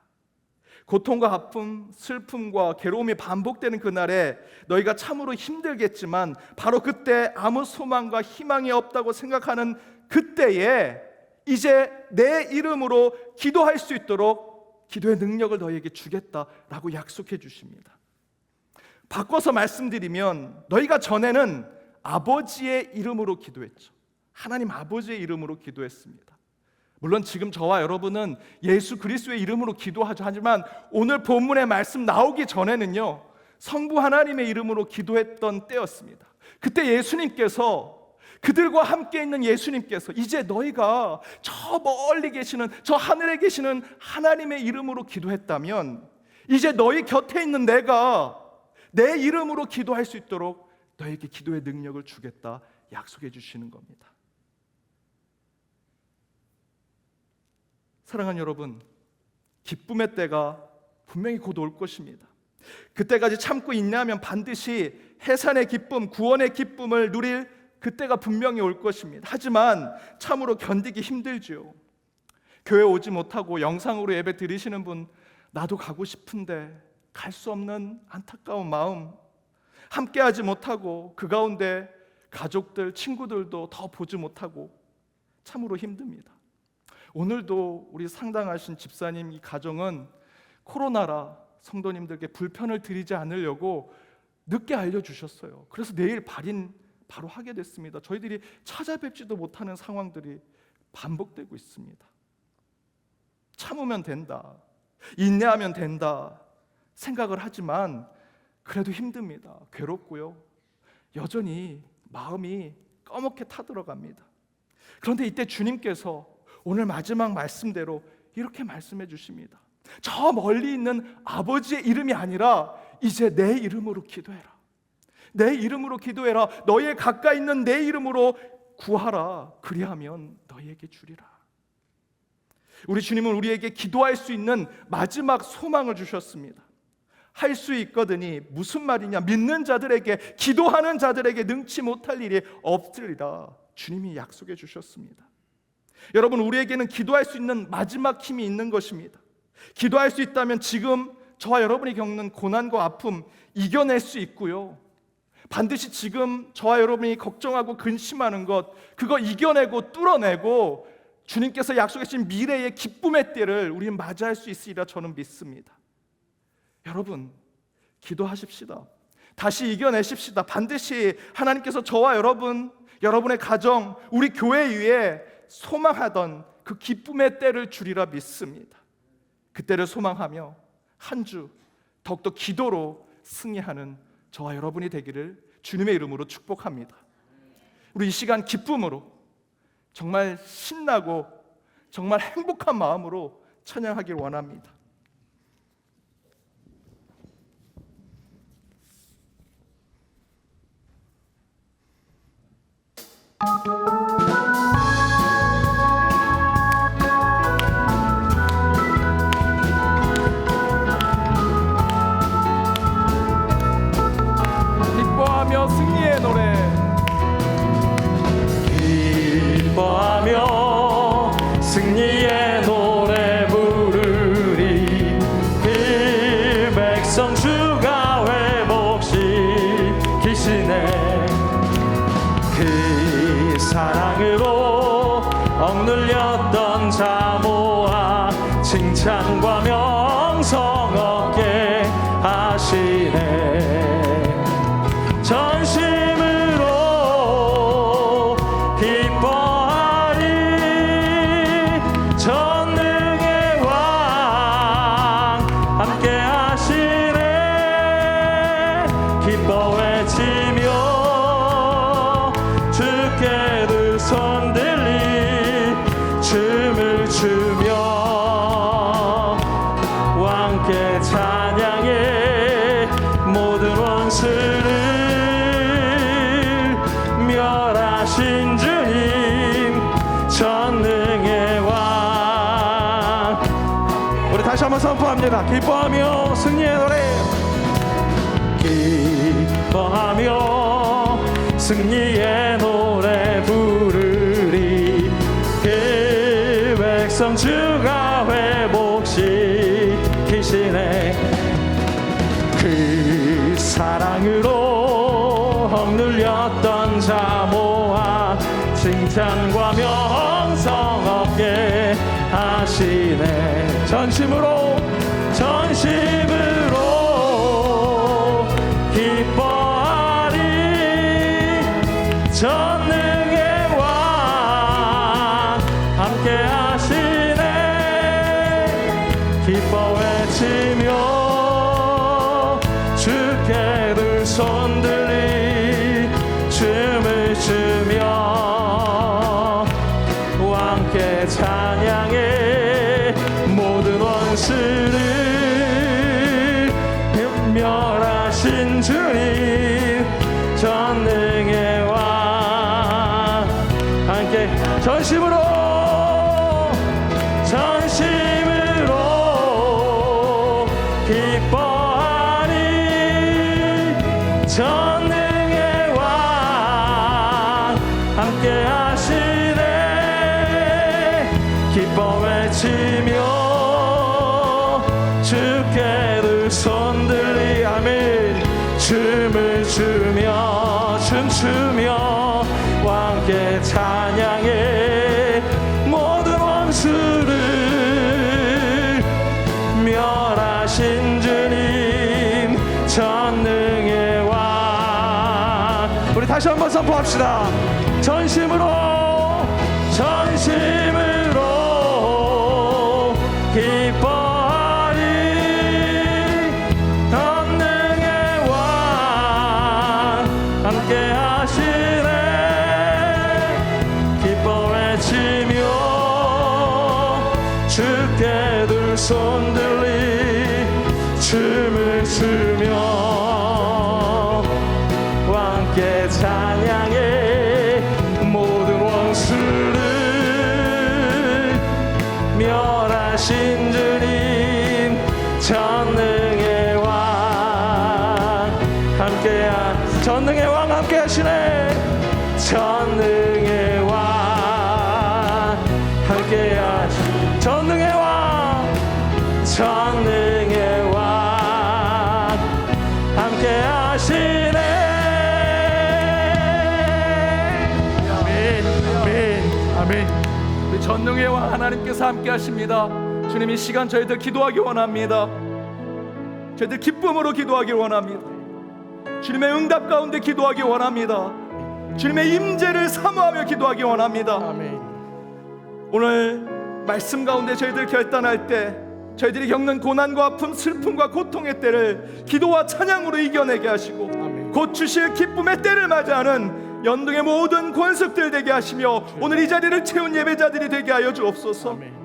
고통과 아픔, 슬픔과 괴로움이 반복되는 그날에 너희가 참으로 힘들겠지만 바로 그때 아무 소망과 희망이 없다고 생각하는 그때에 이제 내 이름으로 기도할 수 있도록 기도의 능력을 너희에게 주겠다라고 약속해 주십니다. 바꿔서 말씀드리면 너희가 전에는 아버지의 이름으로 기도했죠. 하나님 아버지의 이름으로 기도했습니다. 물론 지금 저와 여러분은 예수 그리스도의 이름으로 기도하죠. 하지만 오늘 본문의 말씀 나오기 전에는요, 성부 하나님의 이름으로 기도했던 때였습니다. 그때 예수님께서, 그들과 함께 있는 예수님께서 이제 너희가 저 멀리 계시는, 저 하늘에 계시는 하나님의 이름으로 기도했다면 이제 너희 곁에 있는 내가 내 이름으로 기도할 수 있도록 너에게 기도의 능력을 주겠다 약속해 주시는 겁니다. 사랑하는 여러분, 기쁨의 때가 분명히 곧 올 것입니다. 그때까지 참고 인내하면 반드시 해산의 기쁨, 구원의 기쁨을 누릴 그때가 분명히 올 것입니다. 하지만 참으로 견디기 힘들지요. 교회 오지 못하고 영상으로 예배 드리시는 분, 나도 가고 싶은데 갈 수 없는 안타까운 마음, 함께하지 못하고 그 가운데 가족들, 친구들도 더 보지 못하고 참으로 힘듭니다. 오늘도 우리 상당하신 집사님 이 가정은 코로나라 성도님들께 불편을 드리지 않으려고 늦게 알려주셨어요. 그래서 내일 발인 바로 하게 됐습니다. 저희들이 찾아뵙지도 못하는 상황들이 반복되고 있습니다. 참으면 된다, 인내하면 된다 생각을 하지만 그래도 힘듭니다. 괴롭고요. 여전히 마음이 꺼멓게 타들어갑니다. 그런데 이때 주님께서 오늘 마지막 말씀대로 이렇게 말씀해 주십니다. 저 멀리 있는 아버지의 이름이 아니라 이제 내 이름으로 기도해라. 내 이름으로 기도해라. 너희의 가까이 있는 내 이름으로 구하라. 그리하면 너희에게 주리라. 우리 주님은 우리에게 기도할 수 있는 마지막 소망을 주셨습니다. 할 수 있거든이 무슨 말이냐? 믿는 자들에게, 기도하는 자들에게 능치 못할 일이 없으리라. 주님이 약속해 주셨습니다. 여러분, 우리에게는 기도할 수 있는 마지막 힘이 있는 것입니다. 기도할 수 있다면 지금 저와 여러분이 겪는 고난과 아픔 이겨낼 수 있고요, 반드시 지금 저와 여러분이 걱정하고 근심하는 것, 그거 이겨내고 뚫어내고 주님께서 약속해 주신 미래의 기쁨의 때를 우리는 맞이할 수 있으리라 저는 믿습니다. 여러분, 기도하십시다. 다시 이겨내십시다. 반드시 하나님께서 저와 여러분, 여러분의 가정, 우리 교회 위에 소망하던 그 기쁨의 때를 주리라 믿습니다. 그때를 소망하며 한 주 더욱더 기도로 승리하는 저와 여러분이 되기를 주님의 이름으로 축복합니다. 우리 이 시간 기쁨으로, 정말 신나고 정말 행복한 마음으로 찬양하길 원합니다. 기뻐하며 승리의 노래, 기뻐하며 승리의 노래 부르리. 그 백성 주가 회복시키시네. 그 사랑으로 억눌렸던 자 모아 칭찬과 명성 얻게 하시네. 전심으로 기뻐하리. 전능의 왕 함께 하시네. 기뻐 외치며 주께 두 손 들리 춤을 추며 왕께 찬양해. 모든 원수를 멸하신 주님, 전능의 왕. 우리 다시 한번 선포합니다. 기뻐하며 승리의 노래, 기뻐하며 승리의 노래 부르리. 그 백성 주가 회복시키시네. 어떤 자 모아 칭찬과 명성 얻게 하시네. 전심으로 기뻐하리. 전능의 왕 함께 하시네. 기뻐 외치며 주께 들 손들이 춤을 추며 왕께 찬양해. 모든 원수를 멸하신 주님 전능의 왕 함께 전심으로 기뻐하니. 전능의 왕 함께 하시네. 기뻐 외치며 주께 들 손들이 아멘. 춤을 추며 춤추며 왕께 찬양해. 모든 원수를 멸하신 주님 전능의 왕. 우리 다시 한번 선포합시다. 전심으로 기뻐하리. 전능의 왕 함께 하시네. 기뻐 외치며 주께 들 손들이 춤을 추며 왕께 찬양해. 모든 원수를 멸하신 주님 전능의 왕 함께 전능의 왕 함께 하시네. 전능의 왕 함께 하시네. 전능의 왕 함께 하시네. 아멘. 우리 전능의 왕 하나님께서 함께 하십니다. 주님, 이 시간 저희들 기도하기 원합니다. 저희들 기쁨으로 기도하기 원합니다. 주님의 응답 가운데 기도하기 원합니다. 주님의 임재를 사모하며 기도하기 원합니다. 아멘. 오늘 말씀 가운데 저희들 결단할 때 저희들이 겪는 고난과 아픔, 슬픔과 고통의 때를 기도와 찬양으로 이겨내게 하시고 아멘. 곧 주실 기쁨의 때를 맞이하는 연등의 모든 권속들 되게 하시며 오늘 이 자리를 채운 예배자들이 되게 하여 주옵소서. 아멘.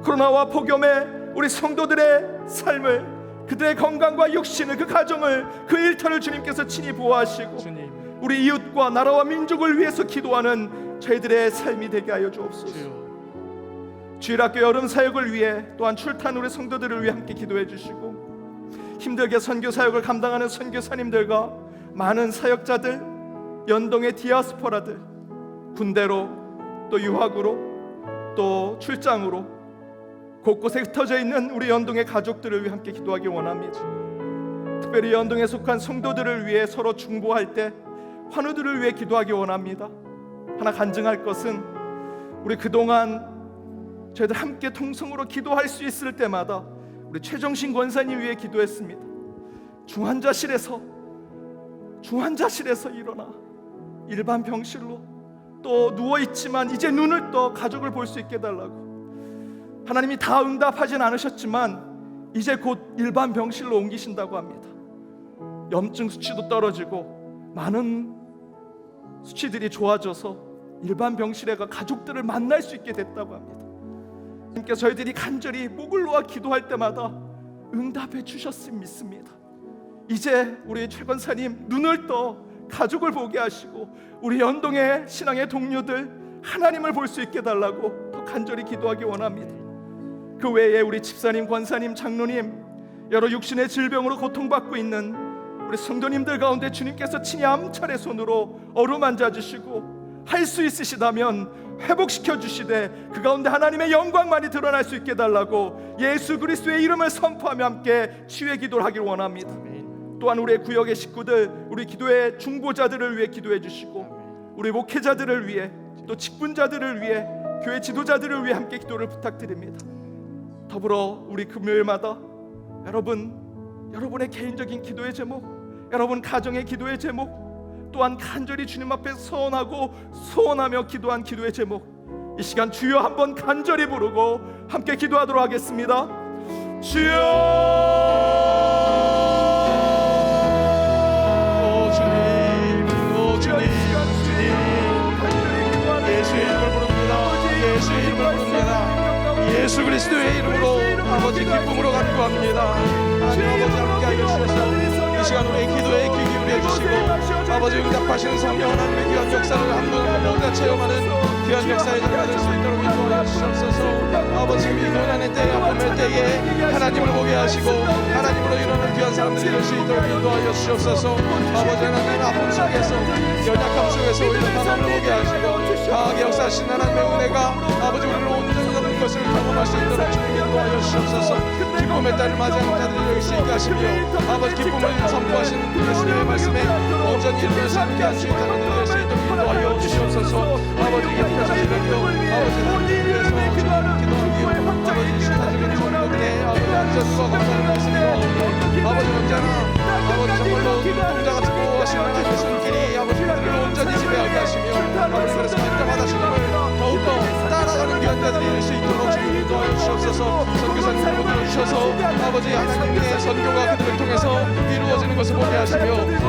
코로나와 폭염에 우리 성도들의 삶을, 그들의 건강과 육신을, 그 가정을, 그 일터를 주님께서 친히 보호하시고 주님. 우리 이웃과 나라와 민족을 위해서 기도하는 저희들의 삶이 되게 하여 주옵소서. 주일학교 여름 사역을 위해 또한 출탄 우리 성도들을 위해 함께 기도해 주시고 힘들게 선교 사역을 감당하는 선교사님들과 많은 사역자들, 연동의 디아스포라들, 군대로 또 유학으로 또 출장으로 곳곳에 흩어져 있는 우리 연동의 가족들을 위해 함께 기도하기 원합니다. 특별히 연동에 속한 성도들을 위해 서로 중보할 때 환우들을 위해 기도하기 원합니다. 하나 간증할 것은 우리 그동안 저희들 함께 통성으로 기도할 수 있을 때마다 우리 최정신 권사님 위해 기도했습니다. 중환자실에서 일어나 일반 병실로 또 누워있지만 이제 눈을 떠 가족을 볼 수 있게 해달라고. 하나님이 다 응답하진 않으셨지만 이제 곧 일반 병실로 옮기신다고 합니다. 염증 수치도 떨어지고 많은 수치들이 좋아져서 일반 병실에 가 가족들을 만날 수 있게 됐다고 합니다. 하나님께 저희들이 간절히 목을 놓아 기도할 때마다 응답해 주셨음을 믿습니다. 이제 우리 최 권사님 눈을 떠 가족을 보게 하시고 우리 연동의 신앙의 동료들 하나님을 볼 수 있게 해달라고 더 간절히 기도하기 원합니다. 그 외에 우리 집사님, 권사님, 장로님, 여러 육신의 질병으로 고통받고 있는 우리 성도님들 가운데 주님께서 친히 암철의 손으로 어루만져 주시고 할 수 있으시다면 회복시켜 주시되 그 가운데 하나님의 영광만이 드러날 수 있게 해달라고 예수 그리스도의 이름을 선포하며 함께 치유의 기도를 하길 원합니다. 또한 우리의 구역의 식구들, 우리 기도의 중보자들을 위해 기도해 주시고, 우리 목회자들을 위해, 또 직분자들을 위해, 교회 지도자들을 위해 함께 기도를 부탁드립니다. 더불어 우리 금요일마다 여러분의 개인적인 기도의 제목, 여러분 가정의 기도의 제목, 또한 간절히 주님 앞에 소원하며 기도한 기도의 제목, 이 시간 주여 한번 간절히 부르고 함께 기도하도록 하겠습니다. 주여! 예수의 이름을 부릅니다. 예수의 이름을 부릅니다. 예수 그리스도의 이름으로 아버지 기쁨으로 간구합니다. 하나님 아버지 함께하여 주셔서 이 시간 우리의 기도에 귀 기울여 주시고, 아버지 응답하시는 성령 하나님의 귀한 역사를 한 번 모두가 체험하는 귀한 역사의 자리가 될 수 있도록 인도하여 주시옵소서. 아버지 이 고난의 때에, 아픔의 때에 하나님을 보게 하시고 하나님으로 일어나는 귀한 사람들이 될 수 있도록 인도하여 주시옵소서. 아버지 하나님 아픔 속에서, 연약함 속에서 오히려 하나님을 보게 하시고 강하게 역사하신 하나님의 은혜가 아버지 우리를 온전히 잡는 것을 경험할 수 있도록 주님 인도하여 주시옵소서. 기쁨의 때를 맞이하는 자들이 여기 수 있게 하시며, 아버지 기쁨을 선포하신 예수님의 말씀에 온전히 이루어지는 귀한 주의 자녀들이 될 수 있도록 인도하여 주시옵소서. 아버지 계속해서 지금도 아버지 하나님을 위해서 기도하기, 아버지 신사적인 종교들의 안전과 건강을 말씀드리고, 아버지 언제나 아버지 정말로 눈동자 같은 보호하시는 하나님의 손길이 아버지 그들을 온전히 지배하게 하시며, 아버지 그래서 때마다 주님을 더욱더 따라가는 귀한 자들이 될 수 있도록 주님 인도하여 주시옵소서. 선교사님을 모셔주셔서 아버지 하나님의 선교가 그들을 통해서 이루어지는 것을 보게 하시며,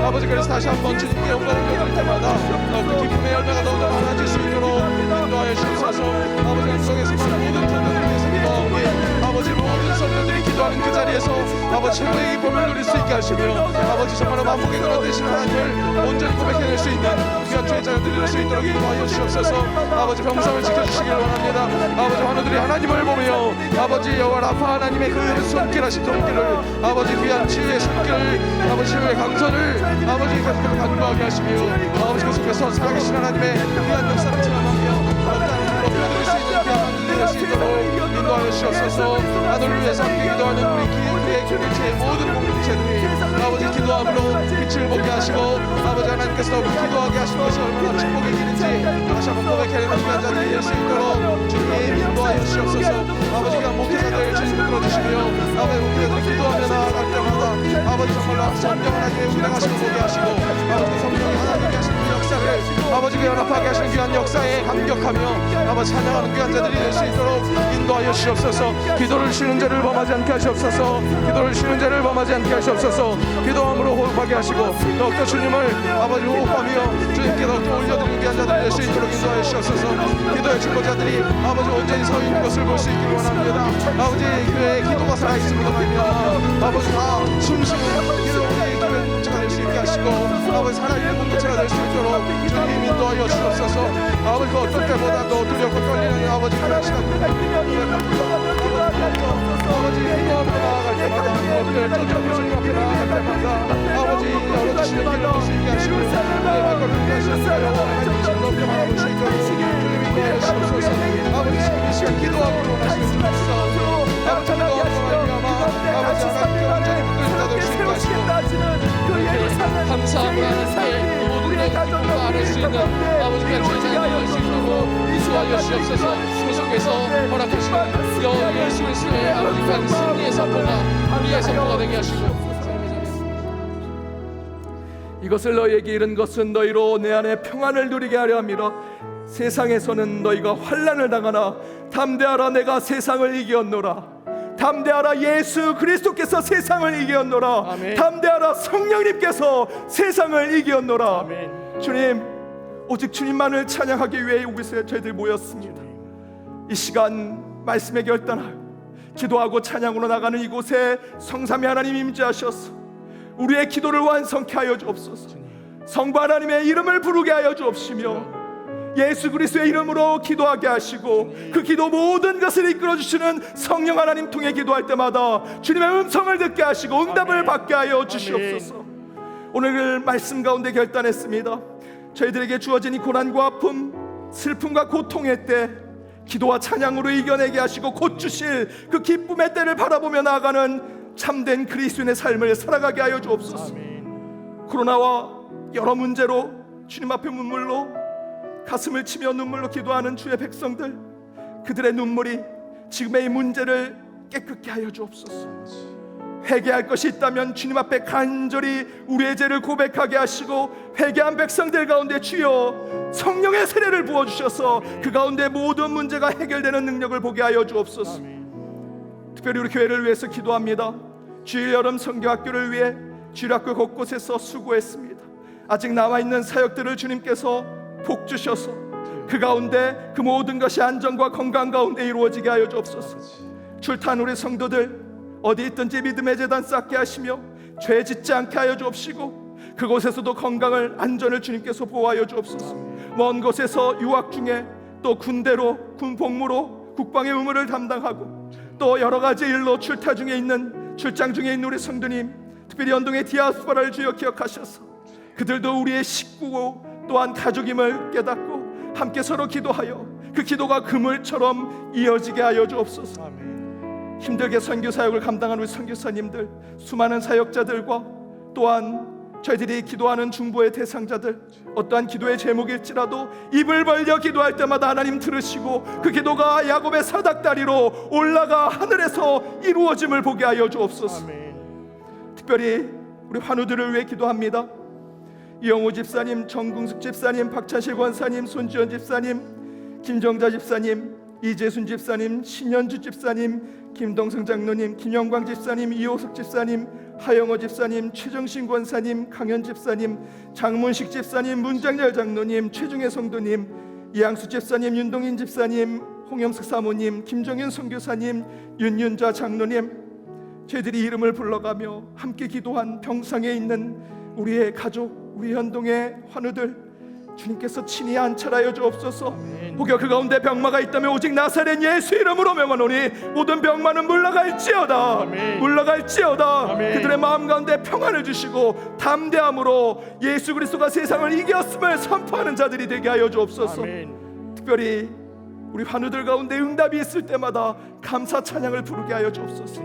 아버지 그래서 다시 한번 주님께 영광을 여길 때마다 더욱더 기쁨의 열매가 더욱더 많아질 수 있도록 인도하여 주시옵소서. 아버지 감성에서 모든 성도들을 위해서 기도하오니, 아버지 모든 성도들이 기도하는 그 자리에서 아버지 최고의 기쁨을 누릴 수 있게 하시며, 아버지 정말로 만복의 근원 되신 하나님을 온전히 고백해낼 수 있는 귀한 주의 자녀들이 될 수 있도록 인도하여 주시옵소서. 아버지 병상을 지켜주시길 원합니다. 아버지 환우들이 하나님을 보며 아버지 여호와 라파 하나님의 그 손길하신 손길을, 아버지 귀한 치유의 손길을, 아버지 치유의 강선을 아버지 계속해서 간구하게 하시며, 아버지 계속해서 살아계신 하나님의 귀한 역사를 체험하며 어떤 높여드릴 수 있는 귀한 만들이 될 수 있도록 인도하여 주시옵소서. 하늘을 위해서 함께 기도하는 우리 교회 공동체의 모든 공동체들이 아버지 기도함으로 빛을 보게 하시고, 아버지 하나님께서 기도하게 하신 것이 얼마나 축복의 길인지 다시 한번 고백해내는 귀한 자들이 될 수 있도록 주님 인도하여 주시옵소서. 아버지가 목회자들 주님 들어주시며, 아버지 목회자들이 기도하며 나아갈 때마다 아버지 정말로 성령 하나님의 운행하심을 보게 하시고, 아버지 성령이 하나님이 하시는 그 역사를 아버지가 연합하게 하시는 귀한 역사에 감격하며 아버지 찬양하는 귀한 자들이 될 수 있도록 인도하여 주시옵소서. 기도를 쉬는 자를 범하지 않게 하시옵소서. 기도를 쉬는 자를 범하지 않게 하시옵소서. 기도함으로 호흡하게 하시고 더욱더 주님을 아버지 호흡하며 주님께 더욱더 올려드리는 귀한 자들이 될 수 있도록 인도하여 주시옵소서. 기도의 중보자들이 아버지 온전히 서 있는 것을 볼 수 있기를 원합니다. 아버지 교회에 기도가 살아있음으로 말미암아 아버지 다 숨쉬는 기도의 공동체가 될 수 있게 하시고, 아버지 살아있는 공동체가 될 수 있도록 주님 인도하여 주옵소서. 아버지 그 어떤 때보다도 두렵고 떨리는 아버지 그런 시간, 아버지 기도하며 나아갈 때마다 쫓아오는 주님 앞에 나아갈 때마다 아버지 열어주시는 길을 볼 수 있게 하시고, 내 발걸음을 하시는 여호와 하나님 좀 높여 바라볼 수 있도록 주님 인도하여 주옵소서. 아버지 지금 이 시간 기도하기를 원하시는 주옵소서. 아버지 기도하며 말미암아 아버지 하나님께 완전히 붙들린 자 될 수 있게 하시고, 감사함을 하나님께 모든 기쁨을 나눌 수 있는 아버지 귀한 주의 자녀가 될 수 있도록 인도하여 주옵소서. 계속해서 허락하시는 예수 그리스도의 아버지 귀한 승리의 선포가 우리의 선포가 되게 하시고, 이것을 너희에게 이른 것은 너희로 내 안에 평안을 누리게 하려 함이라. 세상에서는 너희가 환난을 당하나 담대하라, 내가 세상을 이겼노라. 담대하라, 예수 그리스도께서 세상을 이겼노라. 아멘. 담대하라, 성령님께서 세상을 이겼노라. 아멘. 주님, 오직 주님만을 찬양하기 위해 이곳에 저희들 모였습니다. 이 시간 말씀의 결단하여 기도하고 찬양으로 나가는 이곳에 성삼위 하나님 임재하셔서 우리의 기도를 완성케 하여 주옵소서. 성부 하나님의 이름을 부르게 하여 주옵시며 예수 그리스도의 이름으로 기도하게 하시고, 그 기도 모든 것을 이끌어 주시는 성령 하나님 통해 기도할 때마다 주님의 음성을 듣게 하시고 응답을 받게 하여 주시옵소서. 오늘 말씀 가운데 결단했습니다. 저희들에게 주어진 이 고난과 아픔, 슬픔과 고통의 때 기도와 찬양으로 이겨내게 하시고 곧 주실 그 기쁨의 때를 바라보며 나아가는 참된 그리스도인의 삶을 살아가게 하여 주옵소서. 코로나와 여러 문제로 주님 앞에 눈물로 가슴을 치며 눈물로 기도하는 주의 백성들, 그들의 눈물이 지금의 이 문제를 깨끗게 하여 주옵소서. 회개할 것이 있다면 주님 앞에 간절히 우리의 죄를 고백하게 하시고, 회개한 백성들 가운데 주여 성령의 세례를 부어주셔서 그 가운데 모든 문제가 해결되는 능력을 보게 하여 주옵소서. 특별히 우리 교회를 위해서 기도합니다. 주일 여름 선교학교를 위해 주일학교 곳곳에서 수고했습니다. 아직 남아있는 사역들을 주님께서 복 주셔서 그 가운데 그 모든 것이 안전과 건강 가운데 이루어지게 하여 주옵소서. 출타한 우리 성도들 어디 있든지 믿음의 재단 쌓게 하시며 죄 짓지 않게 하여 주옵시고, 그곳에서도 건강을 안전을 주님께서 보호하여 주옵소서. 먼 곳에서 유학 중에 또 군대로 군 복무로 국방의 의무를 담당하고 또 여러 가지 일로 출타 중에 있는 출장 중에 있는 우리 성도님, 특별히 연동의 디아스포라를 주여 기억하셔서 그들도 우리의 식구고 또한 가족임을 깨닫고 함께 서로 기도하여 그 기도가 그물처럼 이어지게 하여 주옵소서. 힘들게 선교 사역을 감당한 우리 선교사님들, 수많은 사역자들과 또한 저희들이 기도하는 중보의 대상자들, 어떠한 기도의 제목일지라도 입을 벌려 기도할 때마다 하나님 들으시고 그 기도가 야곱의 사닥다리로 올라가 하늘에서 이루어짐을 보게 하여 주옵소서. 특별히 우리 환우들을 위해 기도합니다. 이영호 집사님, 정궁숙 집사님, 박찬실 권사님, 손지연 집사님, 김정자 집사님, 이재순 집사님, 신현주 집사님, 김동성 장로님, 김영광 집사님, 이호석 집사님, 하영호 집사님, 최정신 권사님, 강현 집사님, 장문식 집사님, 문장열 장로님, 최중혜 성도님, 이양수 집사님, 윤동인 집사님, 홍영석 사모님, 김정윤 선교사님, 윤윤자 장로님, 저희들이 이름을 불러가며 함께 기도한 병상에 있는 우리의 가족, 우리 현동의 환우들 주님께서 친히 안찰하여 주옵소서. 혹여 그 가운데 병마가 있다면 오직 나사렛 예수 이름으로 명하노니 모든 병마는 물러갈지어다. 물러갈지어다. 그들의 마음 가운데 평안을 주시고 담대함으로 예수 그리스도가 세상을 이겼음을 선포하는 자들이 되게 하여 주옵소서. 특별히 우리 환우들 가운데 응답이 있을 때마다 감사 찬양을 부르게 하여 주옵소서.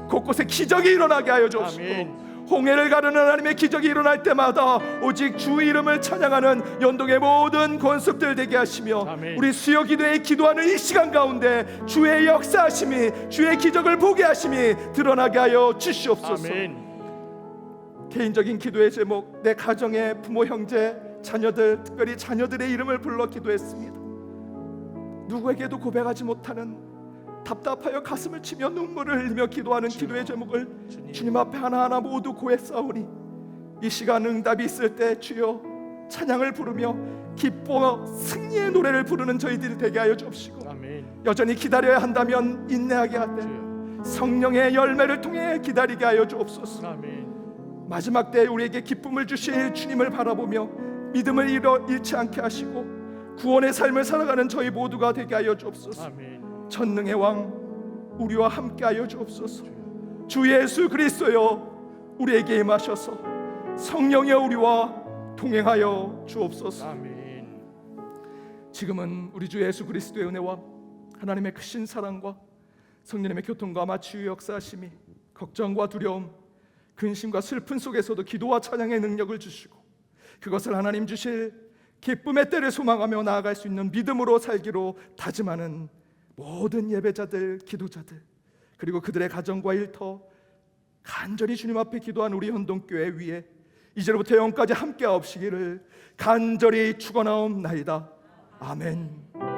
곳곳에 기적이 일어나게 하여 주옵시고, 홍해를 가르는 하나님의 기적이 일어날 때마다 오직 주 이름을 찬양하는 연동의 모든 권속들 되게 하시며, 우리 수요 기도에 기도하는 이 시간 가운데 주의 역사하심이, 주의 기적을 보게 하심이 드러나게 하여 주시옵소서. 개인적인 기도의 제목, 내 가정의 부모, 형제, 자녀들, 특별히 자녀들의 이름을 불러 기도했습니다. 누구에게도 고백하지 못하는, 답답하여 가슴을 치며 눈물을 흘리며 기도하는 기도의 제목을 주님 앞에 하나하나 모두 고했사오니 이 시간 응답이 있을 때 주여 찬양을 부르며 기뻐 승리의 노래를 부르는 저희들이 되게 하여 주옵시고, 여전히 기다려야 한다면 인내하게 하되 성령의 열매를 통해 기다리게 하여 주옵소서. 마지막 때에 우리에게 기쁨을 주실 주님을 바라보며 믿음을 잃지 않게 하시고 구원의 삶을 살아가는 저희 모두가 되게 하여 주옵소서. 전능의 왕 우리와 함께하여 주옵소서. 주 예수 그리스도여 우리에게 임하셔서 성령여 우리와 동행하여 주옵소서. 지금은 우리 주 예수 그리스도의 은혜와 하나님의 크신 사랑과 성령님의 교통과 마치유 역사하심이 걱정과 두려움, 근심과 슬픈 속에서도 기도와 찬양의 능력을 주시고 그것을 하나님 주실 기쁨의 때를 소망하며 나아갈 수 있는 믿음으로 살기로 다짐하는 모든 예배자들, 기도자들, 그리고 그들의 가정과 일터 간절히 주님 앞에 기도한 우리 현동교회 위에 이제로부터 영원까지 함께하옵시기를 간절히 축원하옵나이다. 아멘.